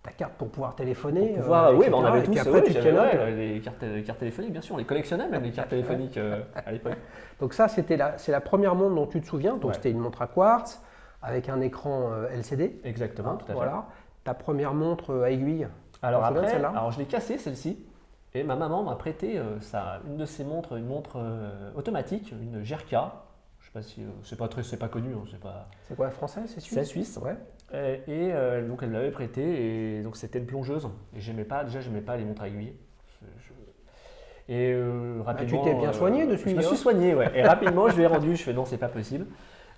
Ta carte pour pouvoir téléphoner. Oui, on avait et tous puis après, tu te connectes. les cartes téléphoniques, bien sûr, on les collectionnait même les cartes téléphoniques à l'époque. Donc ça, c'est la première montre dont tu te souviens. Donc Ouais. c'était une montre à quartz avec un écran LCD. Exactement, tout à fait. Voilà. Ta première montre à aiguille. Alors Tu te souviens de après, celle-là je l'ai cassée celle-ci et ma maman m'a prêté une de ses montres, une montre automatique, une Jerka. Je sais pas si c'est pas connu, c'est pas. C'est quoi, français, c'est suisse? C'est suisse. Ouais. Donc elle me l'avait prêté et donc c'était une plongeuse et j'aimais pas les montres à aiguille. Rapidement, tu t'es bien soigné dessus. Je me suis soigné, ouais. Et rapidement je lui ai rendu. Je fais non, c'est pas possible.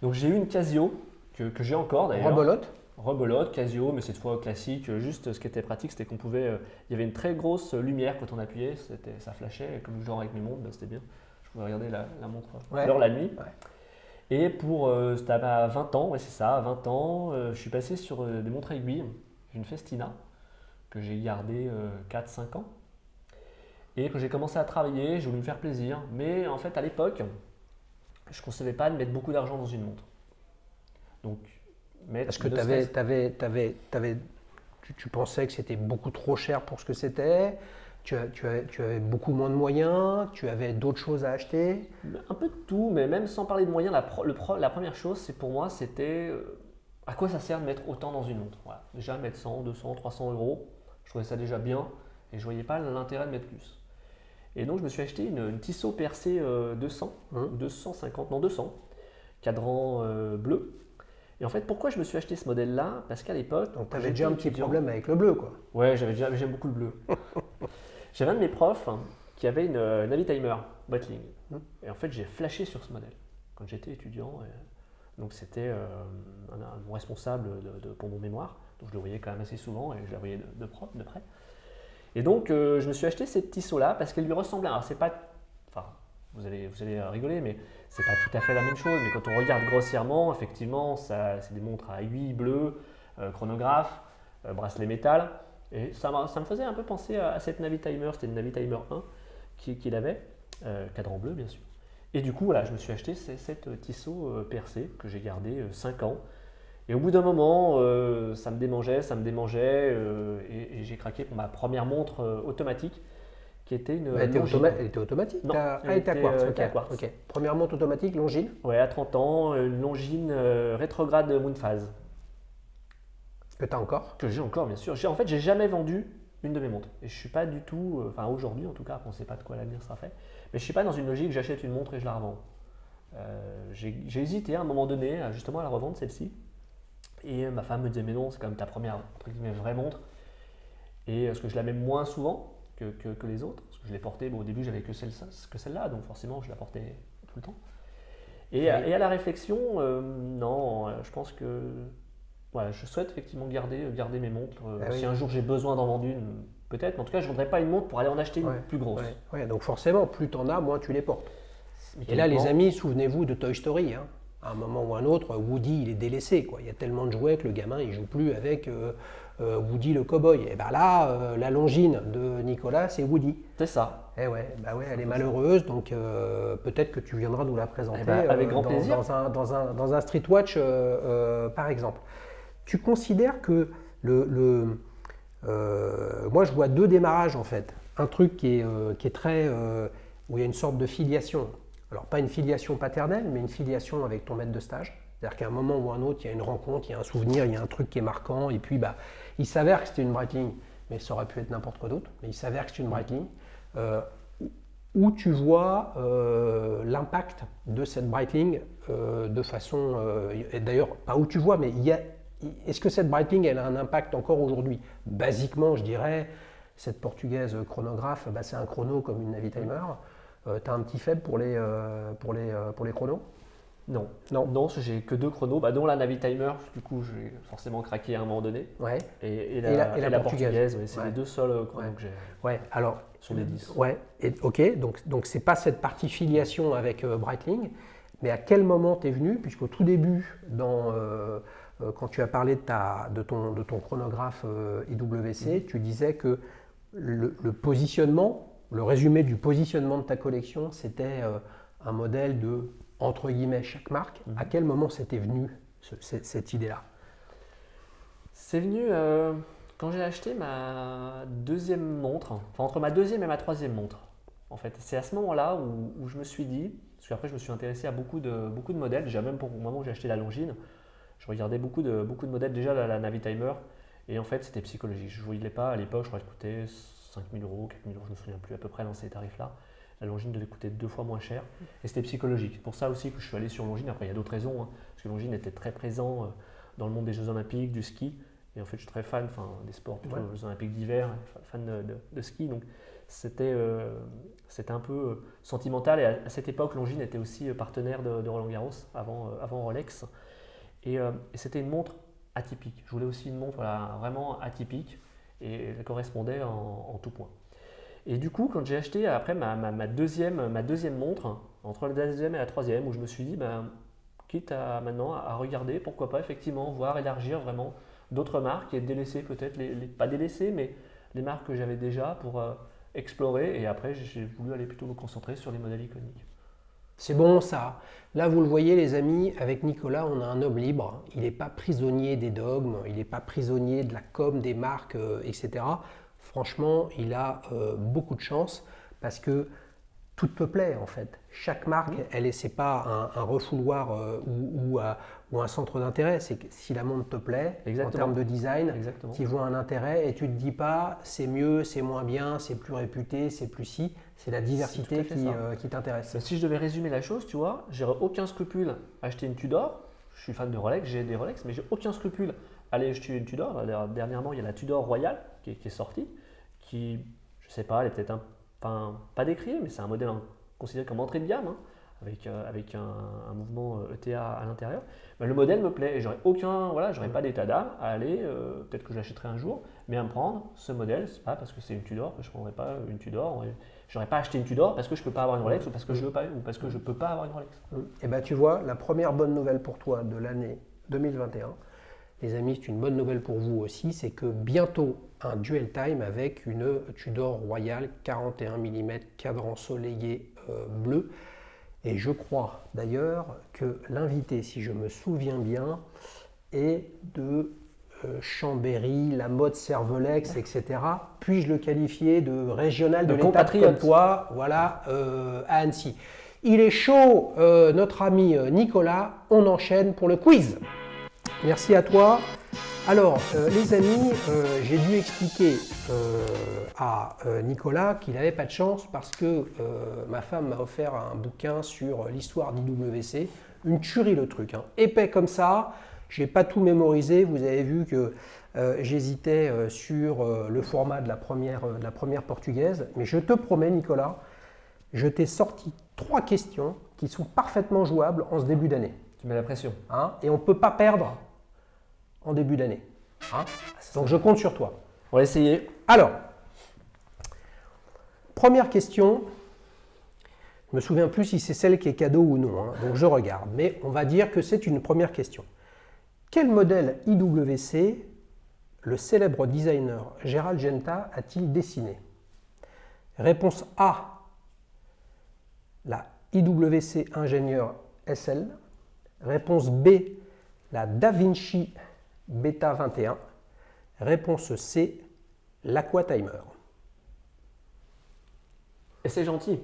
Donc j'ai eu une Casio que j'ai encore d'ailleurs. Rebolote, Casio, mais cette fois classique. Juste ce qui était pratique, c'était qu'on pouvait. Il y avait une très grosse lumière quand on appuyait, ça flashait, comme genre avec mes montres, c'était bien. Je pouvais regarder la montre l'heure la nuit. Ouais. Et c'était à 20 ans, ouais, c'est ça, à 20 ans, je suis passé sur des montres à aiguille. J'ai une Festina que j'ai gardée 4-5 ans. Et quand j'ai commencé à travailler, j'ai voulu me faire plaisir. Mais en fait, à l'époque, je ne concevais pas de mettre beaucoup d'argent dans une montre. Donc, parce que tu pensais que c'était beaucoup trop cher pour ce que c'était. Tu avais beaucoup moins de moyens, tu avais d'autres choses à acheter. Un peu de tout, mais même sans parler de moyens, la première chose, pour moi, c'était à quoi ça sert de mettre autant dans une montre. Voilà. Déjà, mettre 100, 200, 300 euros, je trouvais ça déjà bien et je ne voyais pas l'intérêt de mettre plus. Et donc, je me suis acheté une Tissot PRC 200, ou 250, non 200, cadran bleu. Et en fait, pourquoi je me suis acheté ce modèle-là? Parce qu'à l'époque. Donc, tu avais déjà un petit problème avec le bleu, quoi. Ouais, j'aime beaucoup le bleu. J'avais un de mes profs qui avait une Navitimer Breitling. Et en fait, j'ai flashé sur ce modèle quand j'étais étudiant. Donc, c'était mon responsable pour mon mémoire. Donc, je le voyais quand même assez souvent et je la voyais de près. Et donc, je me suis acheté cette Tissot-là parce qu'elle lui ressemblait. Alors, c'est pas. Enfin, vous allez rigoler, mais c'est pas tout à fait la même chose. Mais quand on regarde grossièrement, effectivement, c'est des montres à aiguille bleue, chronographe, bracelet métal. Et ça me faisait un peu penser à cette Navitimer, c'était une Navitimer 1 qu'il avait, cadran bleu bien sûr. Et du coup, voilà, je me suis acheté cette Tissot PRC que j'ai gardée 5 ans. Et au bout d'un moment, ça me démangeait, et j'ai craqué pour ma première montre automatique qui était une. Elle était automatique? Non, elle était à quartz. Ok. Première montre automatique, Longines? Ouais, à 30 ans, une Longines rétrograde Moonphase. Que tu as encore? Que j'ai encore, bien sûr. En fait, j'ai jamais vendu une de mes montres. Et je suis pas du tout, enfin aujourd'hui en tout cas, on ne sait pas de quoi l'avenir sera fait, mais je suis pas dans une logique, j'achète une montre et je la revends. J'ai hésité à un moment donné justement à la revendre celle-ci. Et ma femme me disait, mais non, c'est quand même ta première entre guillemets, vraie montre. Et parce que je la mets moins souvent que les autres. Parce que je l'ai portée, au début, j'avais que celle-là, donc forcément, je la portais tout le temps. Et à la réflexion, non, je pense que. Voilà, je souhaite effectivement garder mes montres. Si un jour j'ai besoin d'en vendre une, peut-être. Mais en tout cas, je ne voudrais pas une montre pour aller en acheter une plus grosse. Ouais, donc forcément, plus tu en as, moins tu les portes. Et là, les amis, souvenez-vous de Toy Story. À un moment ou un autre, Woody, il est délaissé, quoi. Il y a tellement de jouets que le gamin, il ne joue plus avec Woody le cow-boy. Et bien là, la Longines de Nicolas, c'est Woody. C'est ça. Et ouais, elle est malheureuse, donc peut-être que tu viendras nous la présenter avec grand plaisir. Dans un Street Watch, par exemple. Tu considères que moi, je vois 2 démarrages en fait. Un truc qui est très où il y a une sorte de filiation. Alors pas une filiation paternelle, mais une filiation avec ton maître de stage. C'est-à-dire qu'à un moment ou un autre, il y a une rencontre, il y a un souvenir, il y a un truc qui est marquant, et puis il s'avère que c'était une Breitling, mais ça aurait pu être n'importe quoi d'autre. Mais il s'avère que c'est une Breitling. Où tu vois l'impact de cette Breitling de façon. Et d'ailleurs, pas où tu vois, mais est-ce que cette Breitling, elle a un impact encore aujourd'hui? Basiquement, je dirais, cette portugaise chronographe, c'est un chrono comme une Navitimer. Tu as un petit faible pour les chronos? Non. Non. Non, parce que j'ai que 2 chronos, dont la Navitimer, du coup j'ai forcément craqué à un moment donné. Ouais. Et Et la portugaise. ouais, c'est Ouais. les deux seuls chronos Ouais. que j'ai Ouais, alors. sur les 10. Ouais, ok, donc c'est pas cette partie filiation avec Breitling, mais à quel moment tu es venu, puisqu'au tout début, quand tu as parlé de ton chronographe IWC, tu disais que le positionnement, le résumé du positionnement de ta collection, c'était un modèle de, entre guillemets, chaque marque. À quel moment c'était venu cette idée-là? C'est venu quand j'ai acheté ma deuxième montre, enfin entre ma deuxième et ma troisième montre. En fait, c'est à ce moment-là où je me suis dit, parce qu'après je me suis intéressé à beaucoup de modèles, déjà même pour le moment où j'ai acheté la Longines, je regardais beaucoup de modèles, déjà la Navitimer, et en fait c'était psychologique. Je ne voyais pas à l'époque, je crois qu'elle coûtait 5 000 euros, 4 000 euros, je ne me souviens plus à peu près dans ces tarifs-là. La Longines devait coûter 2 fois moins cher, et c'était psychologique. C'est pour ça aussi que je suis allé sur Longines. Après il y a d'autres raisons, hein, parce que Longines était très présent dans le monde des Jeux Olympiques, du ski. Et en fait, je suis très fan des sports plutôt Jeux Olympiques d'hiver, fan de ski. Donc, c'était un peu sentimental. Et à cette époque, Longines était aussi partenaire de Roland Garros avant Rolex. Et c'était une montre atypique. Je voulais aussi une montre vraiment atypique. Et elle correspondait en tout point. Et du coup, quand j'ai acheté après ma deuxième montre, entre la deuxième et la troisième, où je me suis dit, quitte maintenant à regarder, pourquoi pas effectivement voir élargir vraiment d'autres marques et délaisser peut-être, pas délaisser, mais les marques que j'avais déjà pour explorer. Et après, j'ai voulu aller plutôt me concentrer sur les modèles iconiques. C'est bon ça. Là, vous le voyez les amis, avec Nicolas, on a un homme libre. Il n'est pas prisonnier des dogmes, il n'est pas prisonnier de la com, des marques, etc. Franchement, il a beaucoup de chance parce que tout te plaît en fait. Chaque marque, c'est pas un refouloir ou un centre d'intérêt. C'est que si la montre te plaît, en termes de design, tu vois un intérêt et tu te dis pas c'est mieux, c'est moins bien, c'est plus réputé, c'est plus si. C'est la diversité qui t'intéresse. Si je devais résumer la chose, tu vois, j'aurais aucun scrupule à acheter une Tudor. Je suis fan de Rolex, j'ai des Rolex, mais j'ai aucun scrupule à aller acheter une Tudor. Dernièrement, il y a la Tudor Royale qui est sortie, qui, je sais pas, elle est peut-être pas décriée, mais c'est un modèle considéré comme entrée de gamme, hein, avec un mouvement ETA à l'intérieur. Le modèle me plaît et j'aurais pas d'état d'âme à aller, peut-être que je l'achèterai un jour, mais à me prendre ce modèle, c'est pas parce que c'est une Tudor que je ne prendrai pas une Tudor. J'aurais pas acheté une Tudor parce que je peux pas avoir une Rolex ou parce que je veux pas, ou parce que je peux pas avoir une Rolex. Et tu vois, la première bonne nouvelle pour toi de l'année 2021, les amis, c'est une bonne nouvelle pour vous aussi, c'est que bientôt un dual time avec une Tudor Royale 41 mm cadran soleillé bleu. Et je crois d'ailleurs que l'invité, si je me souviens bien, est de Chambéry, la mode Cervelex, etc. Puis-je le qualifier de régional de l'État comme toi, voilà, à Annecy. Il est chaud, notre ami Nicolas. On enchaîne pour le quiz. Merci à toi. Alors, les amis, j'ai dû expliquer à Nicolas qu'il n'avait pas de chance parce que ma femme m'a offert un bouquin sur l'histoire d'IWC. Une tuerie le truc, hein. Épais comme ça. Je n'ai pas tout mémorisé. Vous avez vu que j'hésitais sur le format de la première portugaise. Mais je te promets, Nicolas, je t'ai sorti 3 questions qui sont parfaitement jouables en ce début d'année. Tu mets la pression. Hein, et on ne peut pas perdre en début d'année. Hein. Donc je compte sur toi. On va essayer. Alors, première question. Je ne me souviens plus si c'est celle qui est cadeau ou non, hein, donc je regarde. Mais on va dire que c'est une première question. Quel modèle IWC le célèbre designer Gérald Genta a-t-il dessiné? Réponse A, la IWC Ingénieur SL. Réponse B, la Da Vinci Beta 21. Réponse C, l'Aqua-Timer. Et c'est gentil.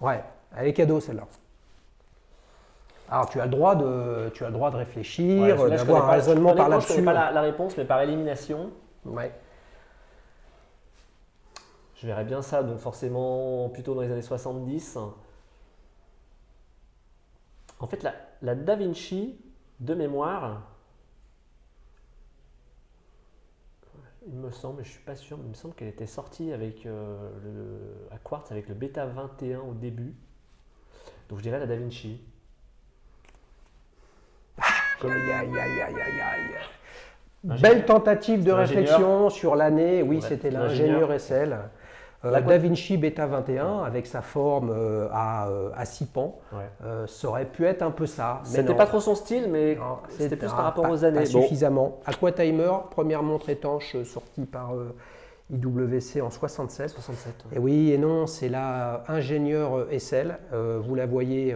Ouais, elle est cadeau celle-là. Alors tu as le droit de réfléchir, d'avoir un raisonnement par là-dessus. Je ne connais pas la réponse, mais par élimination. Ouais. Je verrais bien ça, donc forcément plutôt dans les années 70. En fait, la Da Vinci, de mémoire, il me semble, mais je suis pas sûr, mais il me semble qu'elle était sortie avec à Quartz avec le Beta 21 au début. Donc je dirais la DaVinci. Aïe, aïe, aïe, aïe, aïe, aïe. Ingénieur. Belle tentative de L'ingénieur. réflexion sur l'année. Oui, Ouais, c'était l'ingénieur. l'ingénieur SL. La DaVinci Beta 21, avec sa forme à 6 pans, Ouais. ça aurait pu être un peu ça. Mais C'était non. pas trop son style, mais Non, c'était plus pas- par rapport pas- aux années. Pas Bon, suffisamment. Aquatimer, première montre étanche sortie par IWC en 67. 67. ouais. Et oui et non, c'est la ingénieur SL. Vous la voyez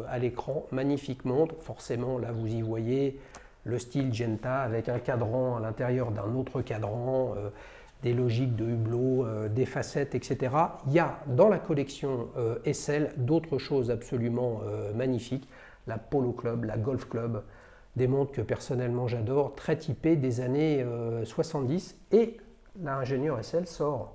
à l'écran, magnifique montre. Forcément, là, vous y voyez le style Genta avec un cadran à l'intérieur d'un autre cadran, des logiques de Hublot, des facettes, etc. Il y a dans la collection SL d'autres choses absolument magnifiques. La Polo Club, la Golf Club, des montres que personnellement j'adore, très typées des années 70. Et l'ingénieur SL sort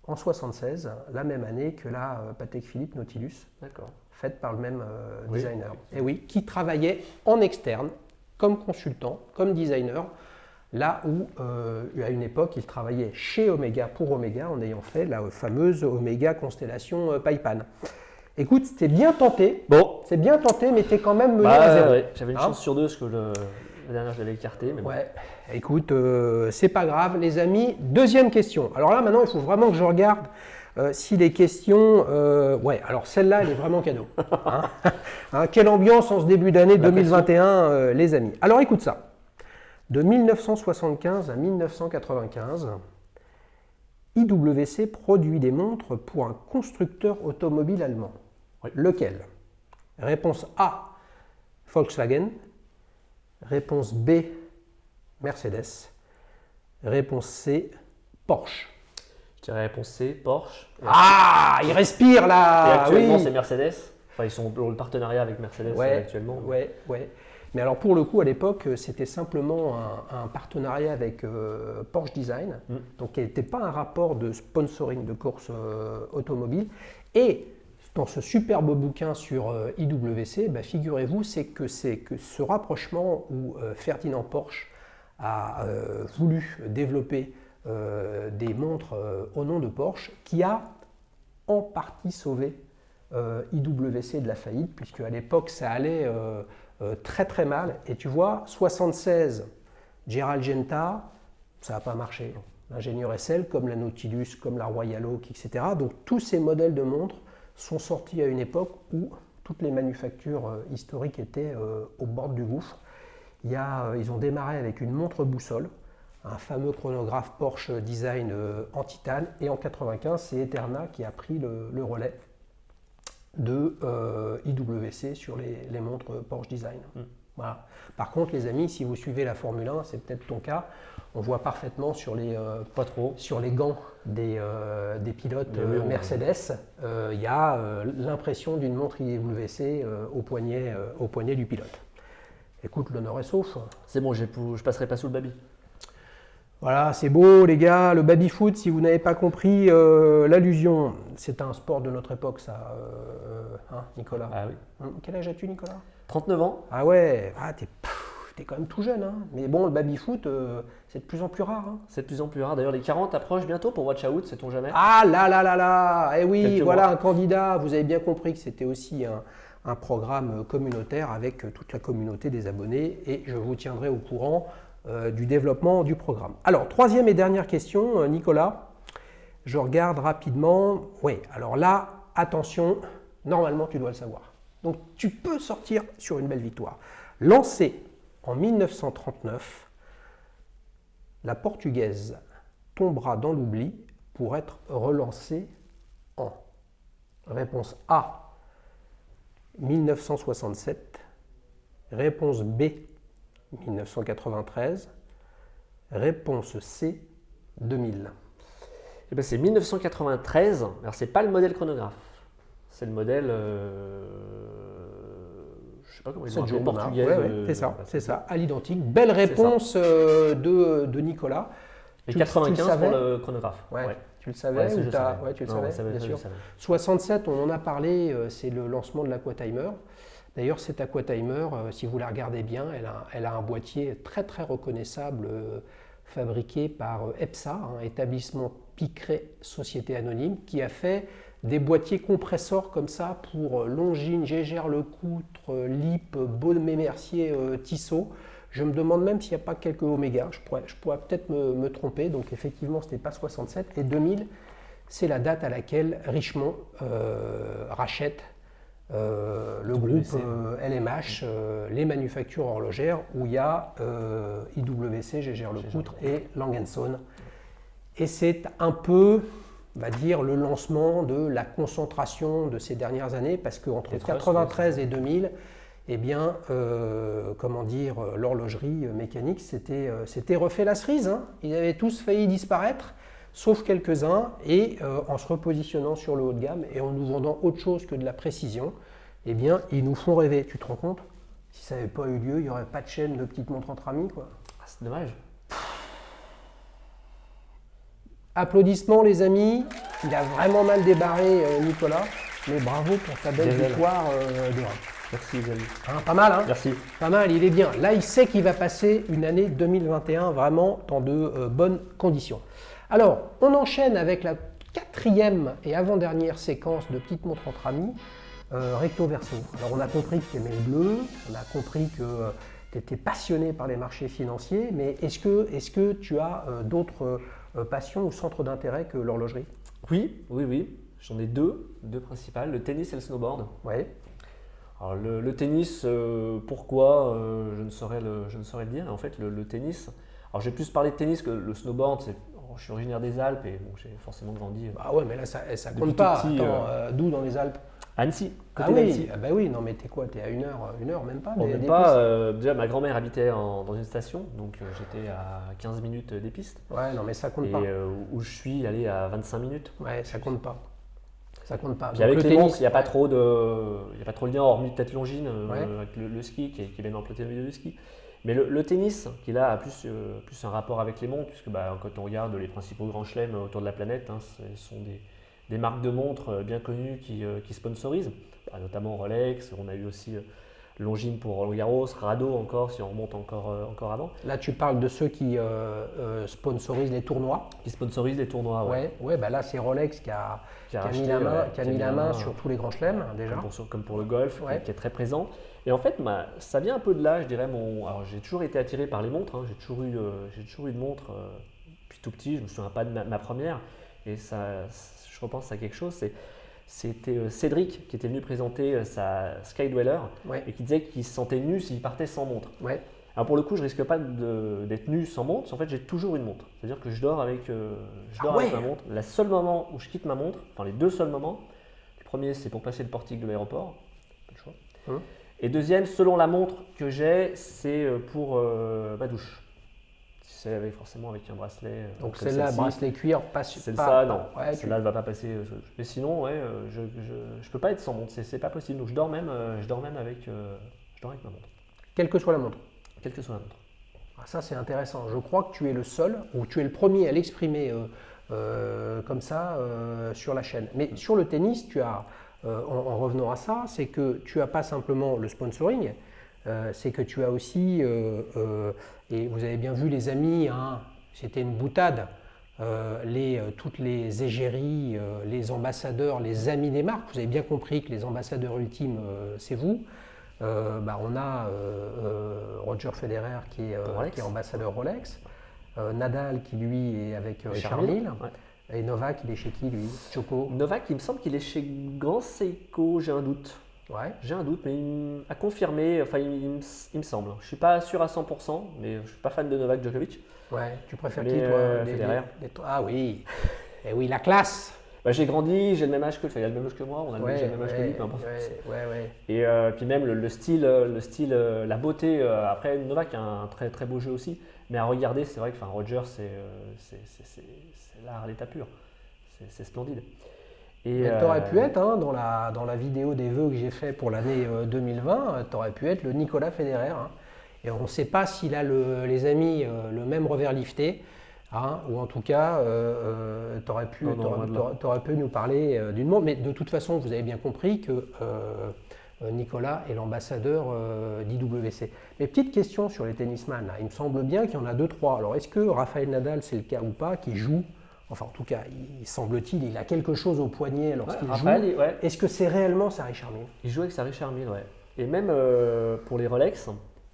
en 76, la même année que la Patek Philippe Nautilus, D'accord. faite par le même Oui, designer. effectivement. Et oui, qui travaillait en externe, comme consultant, comme designer, là où, à une époque, il travaillait chez Omega pour Omega, en ayant fait la fameuse Omega Constellation Paipan. Écoute, c'était bien tenté, Bon, c'est bien tenté, mais t'es quand même mené à zéro. ouais, j'avais une Hein chance sur deux parce que la dernière je l'avais écarté. Mais bon. Ouais, écoute, c'est pas grave, les amis. Deuxième question. Alors là, maintenant, il faut vraiment que je regarde si les questions. Ouais, alors celle-là, elle est vraiment cadeau. Hein. Hein, quelle ambiance en ce début d'année La 2021, les amis. Alors écoute ça. De 1975 à 1995, IWC produit des montres pour un constructeur automobile allemand. Oui. Lequel? Réponse A, Volkswagen. Réponse B, Mercedes. Réponse C, Porsche. Je dirais réponse C, Porsche. Ah, il respire Et là. actuellement oui. c'est Mercedes. Enfin, ils sont dans le partenariat avec Mercedes Ouais, actuellement. ouais, ouais. Mais alors pour le coup, à l'époque, c'était simplement un partenariat avec Porsche Design, donc qui n'était pas un rapport de sponsoring de course automobile. Et dans ce superbe bouquin sur IWC, bah, figurez-vous, c'est que ce rapprochement où Ferdinand Porsche a voulu développer des montres au nom de Porsche, qui a en partie sauvé IWC de la faillite, puisque à l'époque ça allait très très mal. Et tu vois, 76, Gerald Genta, ça n'a pas marché. L'ingénieur SL, comme la Nautilus, comme la Royal Oak, etc. Donc tous ces modèles de montres sont sortis à une époque où toutes les manufactures historiques étaient au bord du gouffre. Ils ont démarré avec une montre boussole, un fameux chronographe Porsche Design en titane, et en 95, c'est Eterna qui a pris le relais de IWC sur les montres Porsche Design. Voilà. Par contre, les amis, si vous suivez la Formule 1, c'est peut-être ton cas, on voit parfaitement sur les gants des pilotes Mercedes, il y a l'impression d'une montre IWC au poignet du pilote. Écoute, l'honneur est sauf. C'est bon, je passerai pas sous le baby. Voilà, c'est beau les gars, le baby-foot, si vous n'avez pas compris l'allusion, c'est un sport de notre époque ça, hein, Nicolas. Ah oui. Quel âge as-tu, Nicolas? 39 ans. Ah ouais, t'es quand même tout jeune, hein. Mais bon, le baby-foot, c'est de plus en plus rare. Hein. C'est de plus en plus rare. D'ailleurs, les 40 approchent bientôt pour Watch Out, sait-on jamais. Ah là là là là. Eh oui, Quelques voilà mois. un candidat, vous avez bien compris que c'était aussi un programme communautaire avec toute la communauté des abonnés, et je vous tiendrai au courant du développement du programme. Alors, troisième et dernière question, Nicolas. Je regarde rapidement. Oui, alors là, attention, normalement tu dois le savoir. Donc tu peux sortir sur une belle victoire. Lancée en 1939, la portugaise tombera dans l'oubli pour être relancée en réponse A, 1967, réponse B, 1993, réponse C, 2000. Eh ben, c'est 1993. Alors, c'est pas le modèle chronographe. C'est le modèle. Je sais pas comment ils ont appelé, portugais. C'est ça, à l'identique. Belle réponse de Nicolas. Et Tu 95 savais pour le chronographe. Ouais. Tu le savais ça, ou je t'as- savais. Ouais, tu le Non, savais, ça, bien je sûr. savais. 67, on en a parlé, c'est le lancement de l'Aquatimer. D'ailleurs, cette Aquatimer, si vous la regardez bien, elle a un boîtier très très reconnaissable fabriqué par EPSA, établissement Picret Société Anonyme, qui a fait des boîtiers compresseurs comme ça pour Longines, Gégère-Lecoutre, Lippe, Baume-et-Mercier, Tissot. Je me demande même s'il n'y a pas quelques Oméga. Je pourrais peut-être me tromper. Donc effectivement, ce n'était pas 67. Et 2000, c'est la date à laquelle Richemont rachète le groupe LMH, les manufactures horlogères, où il y a IWC, Gégère-Lecoutre et Lang & Son. Et c'est un peu, on va dire, le lancement de la concentration de ces dernières années, parce qu'entre 1993 et 2000, eh bien, comment dire, l'horlogerie mécanique s'était refait la cerise. Hein. Ils avaient tous failli disparaître, sauf quelques-uns, et en se repositionnant sur le haut de gamme et en nous vendant autre chose que de la précision, eh bien, ils nous font rêver. Tu te rends compte? Si ça n'avait pas eu lieu, il n'y aurait pas de chaîne de petites montres entre amis, quoi. Ah, c'est dommage. Applaudissements les amis, il a vraiment mal débarré Nicolas, mais bravo pour ta belle victoire de Reims. Merci les amis. Hein, pas mal, hein? Merci. Pas mal, il est bien. Là, il sait qu'il va passer une année 2021 vraiment dans de bonnes conditions. Alors, on enchaîne avec la 4e et avant-dernière séquence de petites montres entre amis, recto verso. Alors, on a compris que tu aimais le bleu, on a compris que tu étais passionné par les marchés financiers, mais est-ce que tu as d'autres passions ou centres d'intérêt que l'horlogerie? Oui. J'en ai deux principales, le tennis et le snowboard. Ouais. Alors le tennis, pourquoi je ne saurais le dire. En fait, le tennis, alors j'ai plus parlé de tennis que le snowboard. Je suis originaire des Alpes et bon, j'ai forcément grandi. Ah ouais, mais là ça compte pas. Petit, d'où dans les Alpes? Annecy. Ah oui, bah oui, non mais t'es quoi? T'es à une heure même pas? Même pas. Déjà, ma grand-mère habitait dans une station, donc j'étais à 15 minutes des pistes. Ouais, non mais ça compte pas. Et où je suis allé à 25 minutes. Ouais, ça compte pas. Ça compte pas. Puis avec les montres, il n'y a pas trop de lien, hormis peut-être Longines avec le ski qui est bien implanté dans le milieu du ski. Mais le tennis, qui là a plus un rapport avec les montres, puisque quand on regarde les principaux grands chelems autour de la planète, ce sont des marques de montres bien connues qui sponsorisent, notamment Rolex. On a eu aussi Longines pour Roland Garros, Rado encore, si on remonte encore avant. Là, tu parles de ceux qui sponsorisent les tournois. Qui sponsorisent les tournois, ouais. Bah là, c'est Rolex qui a mis la main sur tous les grands chelems, déjà. Comme pour le golf, qui est très présent. Et en fait, ça vient un peu de là, je dirais. Alors, j'ai toujours été attiré par les montres. Hein. J'ai toujours eu de montres depuis tout petit. Je me souviens pas de ma première. Et ça, je repense à quelque chose. C'était Cédric qui était venu présenter sa Skydweller et qui disait qu'il se sentait nu s'il partait sans montre. Ouais. Alors pour le coup, je risque pas d'être nu sans montre. En fait, j'ai toujours une montre. C'est-à-dire que je dors avec ma montre. Le seul moment où je quitte ma montre, enfin les deux seuls moments, le premier c'est pour passer le portique de l'aéroport, pas le choix. Et deuxième, selon la montre que j'ai, c'est pour ma douche. C'est forcément avec un bracelet. Donc celle-là, bracelet cuir, pas. Celle-là, non. Ouais, celle-là, elle ne va pas passer. Mais sinon, je ne peux pas être sans montre. C'est pas possible. Donc je dors même avec ma montre. Quelle que soit la montre. Quelle que soit la montre. Ah, ça, c'est intéressant. Je crois que tu es le seul, ou tu es le premier à l'exprimer comme ça sur la chaîne. Mais sur le tennis, tu as, en revenant à ça, c'est que tu n'as pas simplement le sponsoring, c'est que tu as aussi, et vous avez bien vu les amis, hein, c'était une boutade, toutes les égéries, les ambassadeurs, les amis des marques, vous avez bien compris que les ambassadeurs ultimes, c'est vous. On a Roger Federer qui est ambassadeur Rolex, Nadal qui lui est avec Richard Mille, et Novak il est chez qui lui? Choco? Novak, il me semble qu'il est chez Grand Seiko, j'ai un doute. Ouais. J'ai un doute, mais à confirmer, enfin il me semble. Je ne suis pas sûr à 100%, mais je ne suis pas fan de Novak Djokovic. Ouais, tu préfères qui toi? Federer. Ah oui, et oui, la classe. J'ai grandi, j'ai le même âge que lui, il a le même âge que moi, on a le même âge que lui, peu importe. Et puis même le style, la beauté, après Novak a un très très beau jeu aussi, mais à regarder, c'est vrai que Roger, c'est l'art à l'état pur, c'est splendide. Et tu aurais pu être, hein, dans la vidéo des vœux que j'ai fait pour l'année 2020, tu aurais pu être le Nicolas Federer. Hein. Et on ne sait pas s'il a, les amis, le même revers lifté, hein, ou en tout cas, tu aurais pu nous parler d'une montre. Mais de toute façon, vous avez bien compris que Nicolas est l'ambassadeur d'IWC. Mais petite question sur les tennisman, là. Il me semble bien qu'il y en a 2-3. Alors est-ce que Rafael Nadal, c'est le cas ou pas, qui joue, enfin en tout cas, il semble-t-il, il a quelque chose au poignet lorsqu'il joue. Ouais. Est-ce que c'est réellement sa Richard Mille? Il joue avec sa Richard Mille, ouais. Et même pour les Rolex,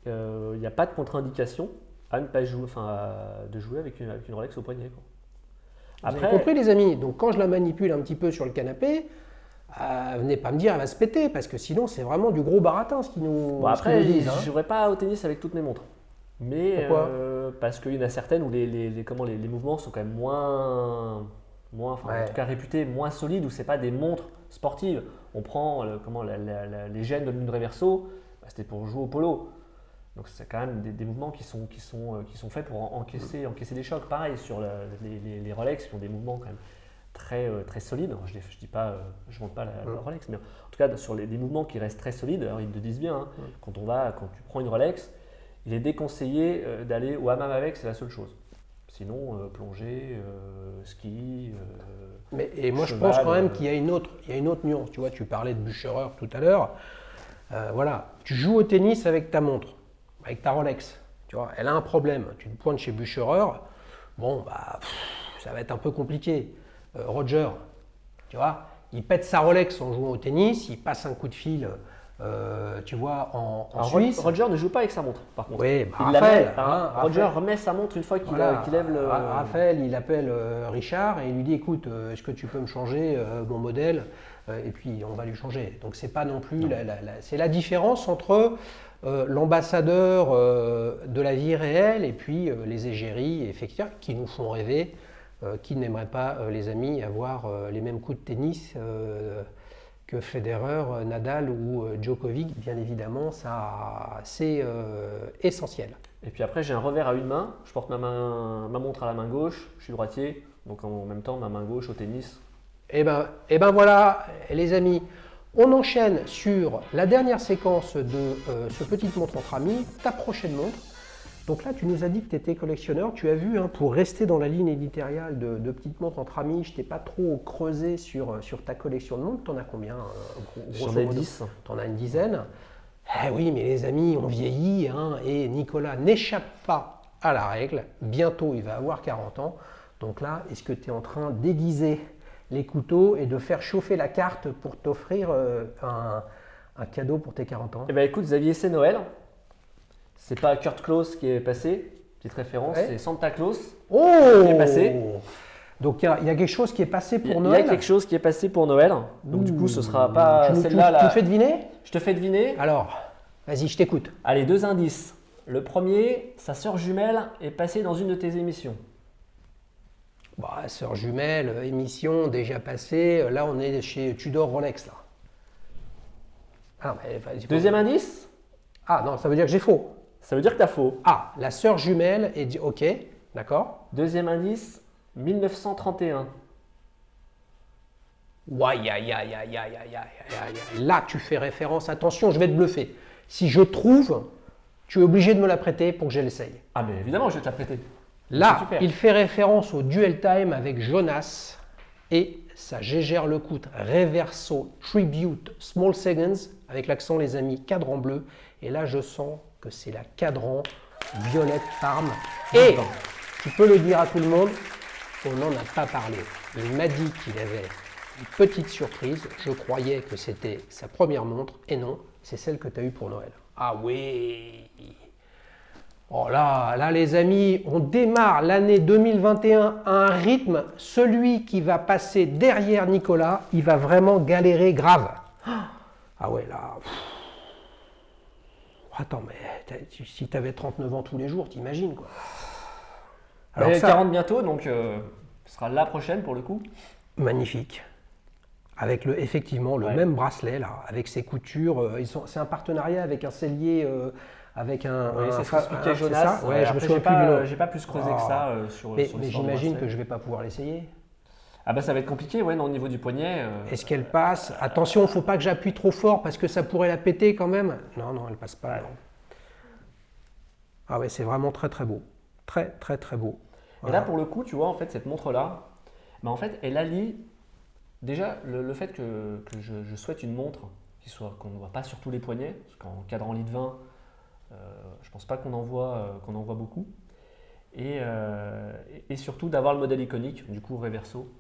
il n'y a pas de contre-indication à ne pas jouer, de jouer avec une Rolex au poignet, quoi. Vous avez compris les amis, donc quand je la manipule un petit peu sur le canapé, venez pas me dire elle va se péter, parce que sinon c'est vraiment du gros baratin ce qu'ils nous, après, disent. Je ne jouerai pas au tennis avec toutes mes montres. Mais parce qu'il y en a certaines où les mouvements sont quand même moins en tout cas réputés, moins solides, où ce n'est pas des montres sportives. On prend les gènes de Lundre Verso, c'était pour jouer au polo. Donc c'est quand même des mouvements qui sont faits pour encaisser des chocs. Pareil sur les Rolex qui ont des mouvements quand même très solides. Alors, je ne montre pas la Rolex, mais en tout cas sur les mouvements qui restent très solides, alors ils te disent bien, quand tu prends une Rolex, il est déconseillé d'aller au hammam avec, c'est la seule chose. Sinon, plongée, ski. Et moi, je pense quand même qu'il y a une autre nuance. Tu vois, tu parlais de Bucherer tout à l'heure. Voilà, tu joues au tennis avec ta montre, avec ta Rolex. Tu vois, elle a un problème. Tu te pointes chez Bucherer. Bon, ça va être un peu compliqué. Roger, tu vois, il pète sa Rolex en jouant au tennis. Il passe un coup de fil. Tu vois, en Suisse. Roger ne joue pas avec sa montre, par contre. Oui, Raphaël, Roger remet sa montre une fois qu'il lève le. Raphaël, il appelle Richard et il lui dit écoute, est-ce que tu peux me changer mon modèle et puis on va lui changer. Donc c'est pas non plus. C'est la différence entre l'ambassadeur de la vie réelle et puis les égéries effectivement qui nous font rêver, qui n'aimeraient pas, les amis, avoir les mêmes coups de tennis que Federer, Nadal ou Djokovic. Bien évidemment, ça c'est essentiel. Et puis après, j'ai un revers à une main. Je porte ma montre à la main gauche. Je suis droitier, donc en même temps, ma main gauche au tennis. Et ben voilà, les amis. On enchaîne sur la dernière séquence de ce petite montre entre amis, ta prochaine montre. Donc là, tu nous as dit que tu étais collectionneur. Tu as vu, pour rester dans la ligne éditoriale de petites montres entre amis, je ne t'ai pas trop creusé sur ta collection de montres. Tu en as combien J'en ai 10. Tu en as une dizaine. Eh oui, mais les amis, on vieillit et Nicolas n'échappe pas à la règle. Bientôt, il va avoir 40 ans. Donc là, est-ce que tu es en train d'aiguiser les couteaux et de faire chauffer la carte pour t'offrir un cadeau pour tes 40 ans? Eh bien écoute Xavier, c'est Noël. C'est pas Kurt Klaus qui est passé, petite référence, c'est Santa Claus qui est passé. Donc il y a quelque chose qui est passé pour Noël. Il y a quelque chose qui est passé pour Noël. Donc du coup, ce sera pas celle-là. Tu me fais deviner? Je te fais deviner. Alors, vas-y, je t'écoute. Allez, 2 indices. Le premier, sa sœur jumelle est passée dans une de tes émissions. Sœur jumelle, émission déjà passée. Là, on est chez Tudor Rolex. Là. Deuxième indice. Ah non, ça veut dire que j'ai faux. Ça veut dire que tu as faux. Ah, la sœur jumelle est... Ok, d'accord. Deuxième indice, 1931. Là, tu fais référence. Attention, je vais te bluffer. Si je trouve, tu es obligé de me la prêter pour que je l'essaye. Ah, mais évidemment, je vais te la prêter. Là, il fait référence au Duel Time avec Jonas et sa Gégère Lecoultre Reverso Tribute Small Seconds avec l'accent, les amis, cadran bleu. Et là, je sens que c'est la cadran violette Parme. Et tu peux le dire à tout le monde, on n'en a pas parlé. Il m'a dit qu'il avait une petite surprise. Je croyais que c'était sa première montre. Et non, c'est celle que tu as eue pour Noël. Ah oui! Oh là, les amis, on démarre l'année 2021 à un rythme. Celui qui va passer derrière Nicolas, il va vraiment galérer grave. Ah ouais, là... Attends, mais si tu avais 39 ans tous les jours, t'imagines quoi. Alors 40 bientôt, donc ce sera la prochaine pour le coup. Magnifique. Avec effectivement le même bracelet, là, avec ses coutures. C'est un partenariat avec un cellier... avec c'est ce qu'expliquait Jonas. Ouais, je me souviens plus du nom. J'ai pas plus creusé que ça sur mais j'imagine que je vais pas pouvoir l'essayer. Ah ça va être compliqué, non, au niveau du poignet. Est-ce qu'elle passe? Attention, il ne faut pas que j'appuie trop fort parce que ça pourrait la péter quand même. Non, elle passe pas. Ouais. Ah ouais, c'est vraiment très très beau. Très très très beau. Voilà. Et là, pour le coup, tu vois, en fait, cette montre-là, en fait, elle allie déjà le fait que je souhaite une montre qu'on ne voit pas sur tous les poignets, parce qu'en cadran lit de vin, je pense pas qu'on en voit beaucoup. Et surtout d'avoir le modèle iconique, du coup reverso.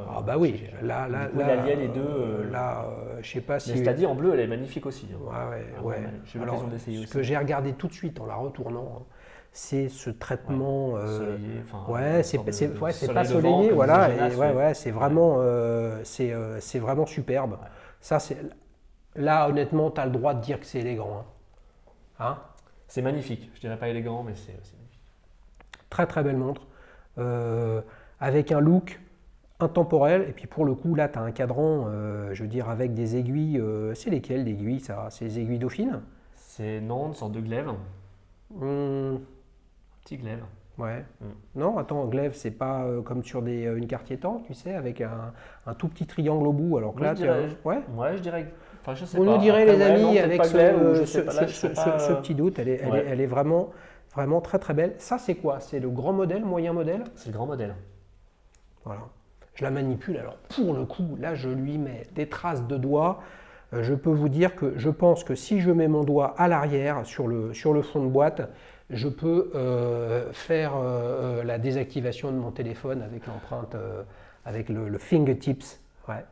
Ah bah oui, là, il alliait les deux. Je sais pas si... Mais c'est-à-dire en bleu, elle est magnifique aussi. Ouais. J'ai eu l'occasion d'essayer aussi. Ce que j'ai regardé tout de suite en la retournant, hein, c'est ce traitement... soleillé, c'est pas soleillé, voilà. C'est vraiment, c'est vraiment superbe. Ouais. Ça, là, honnêtement, tu as le droit de dire que c'est élégant. Hein. C'est magnifique. Je dirais pas élégant, mais c'est magnifique. Très très belle montre. Avec un look intemporel. Et puis pour le coup, là, tu as un cadran, je veux dire, avec des aiguilles. C'est lesquelles d'aiguilles, ça? C'est les aiguilles dauphines? C'est non, une sorte de glaive. Petit glaive. Ouais. Non, attends, glaive, c'est pas comme sur une Cartier-Temps, tu sais, avec un tout petit triangle au bout. Alors que là, je dirais. Enfin, je sais vous pas. nous direz, les amis, non, avec ce petit doute, elle est vraiment, vraiment très très belle. Ça, c'est quoi? C'est le grand modèle, moyen modèle? C'est le grand modèle. Voilà. Je la manipule. Alors, pour le coup, là, je lui mets des traces de doigts. Je peux vous dire que je pense que si je mets mon doigt à l'arrière sur le fond de boîte, je peux faire la désactivation de mon téléphone avec l'empreinte, avec le fingertips. Ouais.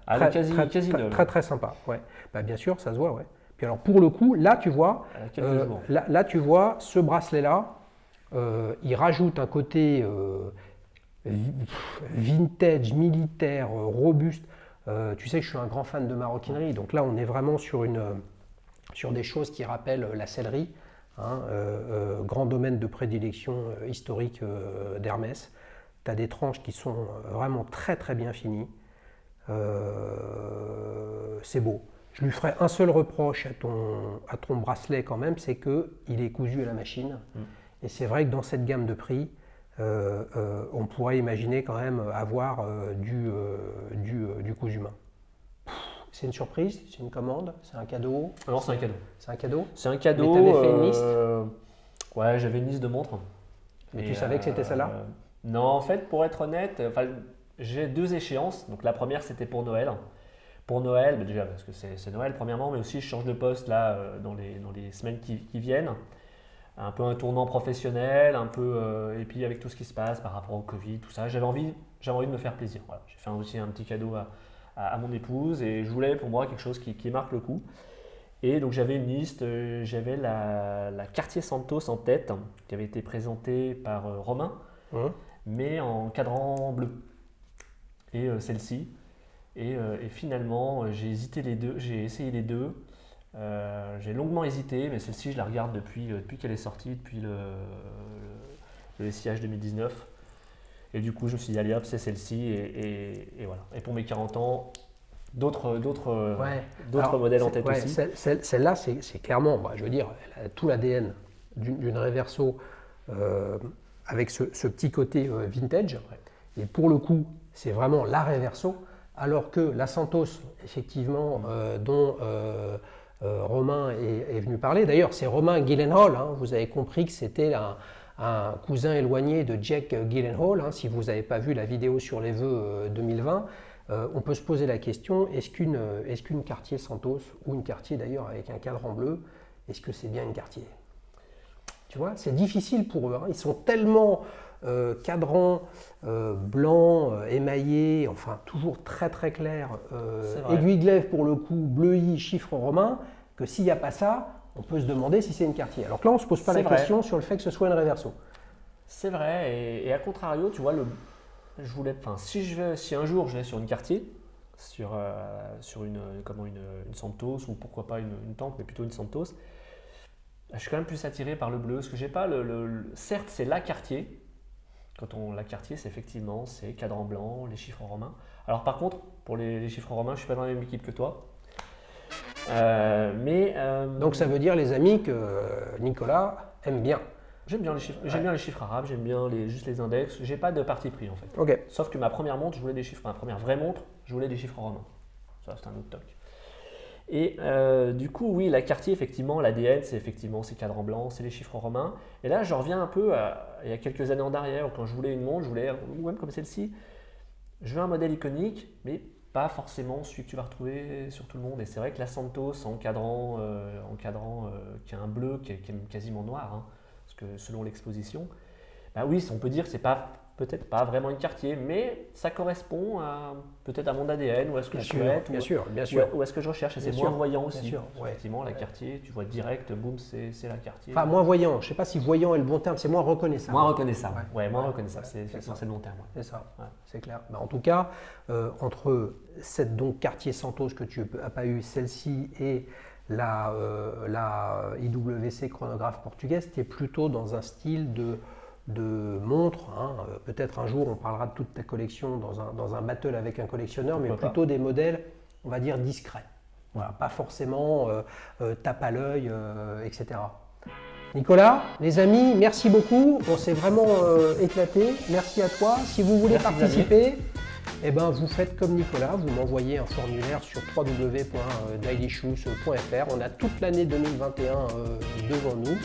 Très très sympa. Ouais. Bah, bien sûr, ça se voit. Ouais. Puis alors pour le coup, là tu vois, tu vois ce bracelet-là, il rajoute un côté vintage, militaire, robuste. Tu sais que je suis un grand fan de maroquinerie, donc là on est vraiment sur des choses qui rappellent la sellerie. Grand domaine de prédilection historique d'Hermès. Tu as des tranches qui sont vraiment très très bien finies. C'est beau. Je lui ferai un seul reproche à ton bracelet quand même, c'est qu'il est cousu à la machine. Et c'est vrai que dans cette gamme de prix, on pourrait imaginer quand même avoir du cousu main. C'est une surprise, c'est une commande, c'est un cadeau? Alors c'est un cadeau. C'est un cadeau? C'est un cadeau. Mais t'avais fait une liste? Ouais, j'avais une liste de montres. Mais tu savais que c'était celle-là? Non, en fait, pour être honnête, j'ai 2 échéances. Donc la première, c'était pour Noël. Pour Noël, déjà parce que c'est Noël premièrement, mais aussi je change de poste là dans les semaines qui viennent. Un peu un tournant professionnel, un peu et puis avec tout ce qui se passe par rapport au Covid, tout ça, j'avais envie de me faire plaisir. Voilà. J'ai fait aussi un petit cadeau à mon épouse et je voulais pour moi quelque chose qui marque le coup. Et donc j'avais une liste, j'avais la Cartier Santos en tête qui avait été présentée par Romain, mais en cadran bleu. Et celle-ci. Et finalement j'ai hésité les deux, j'ai essayé les deux. J'ai longuement hésité, mais celle-ci je la regarde depuis qu'elle est sortie, depuis le SIH 2019. Et du coup je me suis dit allez hop, c'est celle-ci et voilà. Et pour mes 40 ans, d'autres modèles en tête aussi. Celle-là c'est clairement, je veux dire, elle a tout l'ADN d'une Reverso avec ce petit côté vintage. Et pour le coup, c'est vraiment la Reverso, alors que la Santos, effectivement, dont Romain est venu parler. D'ailleurs, c'est Romain Gyllenhaal. Vous avez compris que c'était un cousin éloigné de Jack Gyllenhaal. Si vous n'avez pas vu la vidéo sur les vœux 2020, on peut se poser la question, est-ce qu'une Cartier Santos, ou une Cartier d'ailleurs avec un cadran bleu, est-ce que c'est bien une Cartier? Tu vois, c'est difficile pour eux. Ils sont tellement cadrans, blancs, émaillés, enfin toujours très très clair, aiguille glaive pour le coup, bleuillis, chiffre romain, que s'il n'y a pas ça, on peut se demander si c'est une Cartier. Alors que là, on ne se pose pas la question sur le fait que ce soit une Reverso. C'est vrai, et à contrario, tu vois, si un jour je vais sur une Cartier, sur une Santos, ou pourquoi pas une Tank, mais plutôt une Santos, je suis quand même plus attiré par le bleu, parce que j'ai pas certes c'est la Cartier. La Cartier, c'est effectivement c'est cadran blanc, les chiffres romains. Alors par contre, pour les chiffres romains, je suis pas dans la même équipe que toi. Donc ça veut dire, les amis, que Nicolas aime bien. J'aime bien les chiffres. J'aime bien les chiffres arabes. J'aime bien juste les index. J'ai pas de parti pris en fait. Okay. Sauf que ma première montre, je voulais des chiffres. Ma première vraie montre, je voulais des chiffres romains. Ça, c'est un autre toc. Et du coup, oui, la Cartier, effectivement, l'ADN, c'est effectivement ces cadrans blancs, c'est les chiffres romains. Et là, je reviens un peu il y a quelques années en arrière, où quand je voulais une montre, ou même comme celle-ci, je veux un modèle iconique, mais pas forcément celui que tu vas retrouver sur tout le monde. Et c'est vrai que la Santos en cadran qui a un bleu qui est quasiment noir, hein, parce que selon l'exposition, bah oui, on peut dire que c'est peut-être pas vraiment une quartier, mais ça correspond peut-être à mon ADN, ou à ce que je souhaite, bien sûr. ou à ce que je recherche. Et c'est Bien moins sûr, voyant bien aussi. sûr, ouais. Effectivement, la quartier, tu vois direct, boum, c'est la quartier. Enfin, moins voyant. Je ne sais pas si voyant est le bon terme, c'est moins reconnaissable. Moins reconnaissable. Ouais. Moins Ouais. reconnaissable. Ouais. C'est le bon terme. Ouais. C'est ça, Ouais. c'est clair. Bah, en tout cas, entre cette donc quartier Santos que tu n'as pas eu, celle-ci et la IWC chronographe portugaise, tu es plutôt dans un style de montre. Hein. Peut-être un jour on parlera de toute ta collection dans un battle avec un collectionneur, mais plutôt des modèles, on va dire, discrets. Voilà, pas forcément tape à l'œil, etc. Nicolas, les amis, merci beaucoup. On s'est vraiment éclaté. Merci à toi. Si vous voulez participer, eh ben, vous faites comme Nicolas, vous m'envoyez un formulaire sur www.dailyshoes.fr. On a toute l'année 2021 devant nous,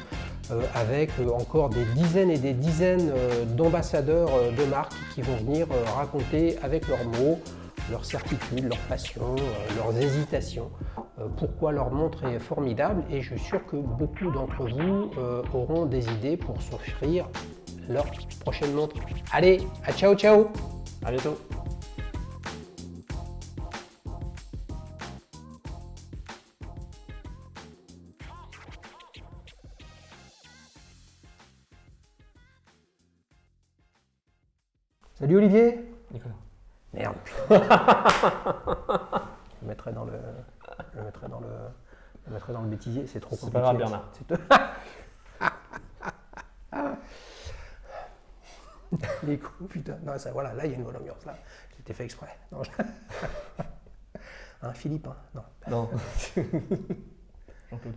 avec encore des dizaines et des dizaines d'ambassadeurs de marques qui vont venir raconter avec leurs mots, leurs certitudes, leurs passions, leurs hésitations, pourquoi leur montre est formidable. Et je suis sûr que beaucoup d'entre vous auront des idées pour s'offrir leur prochaine montre. Allez, à ciao ciao. À bientôt. Salut Olivier. Nicolas. Merde. Je le mettrai dans le bêtisier, c'est trop compliqué. C'est pas grave, Bernard. Les coups, putain. Non, ça, voilà, là il y a une bonne ambiance. Là, c'était fait exprès. Non, hein, Philippe, hein, non. Non. Jean-Claude.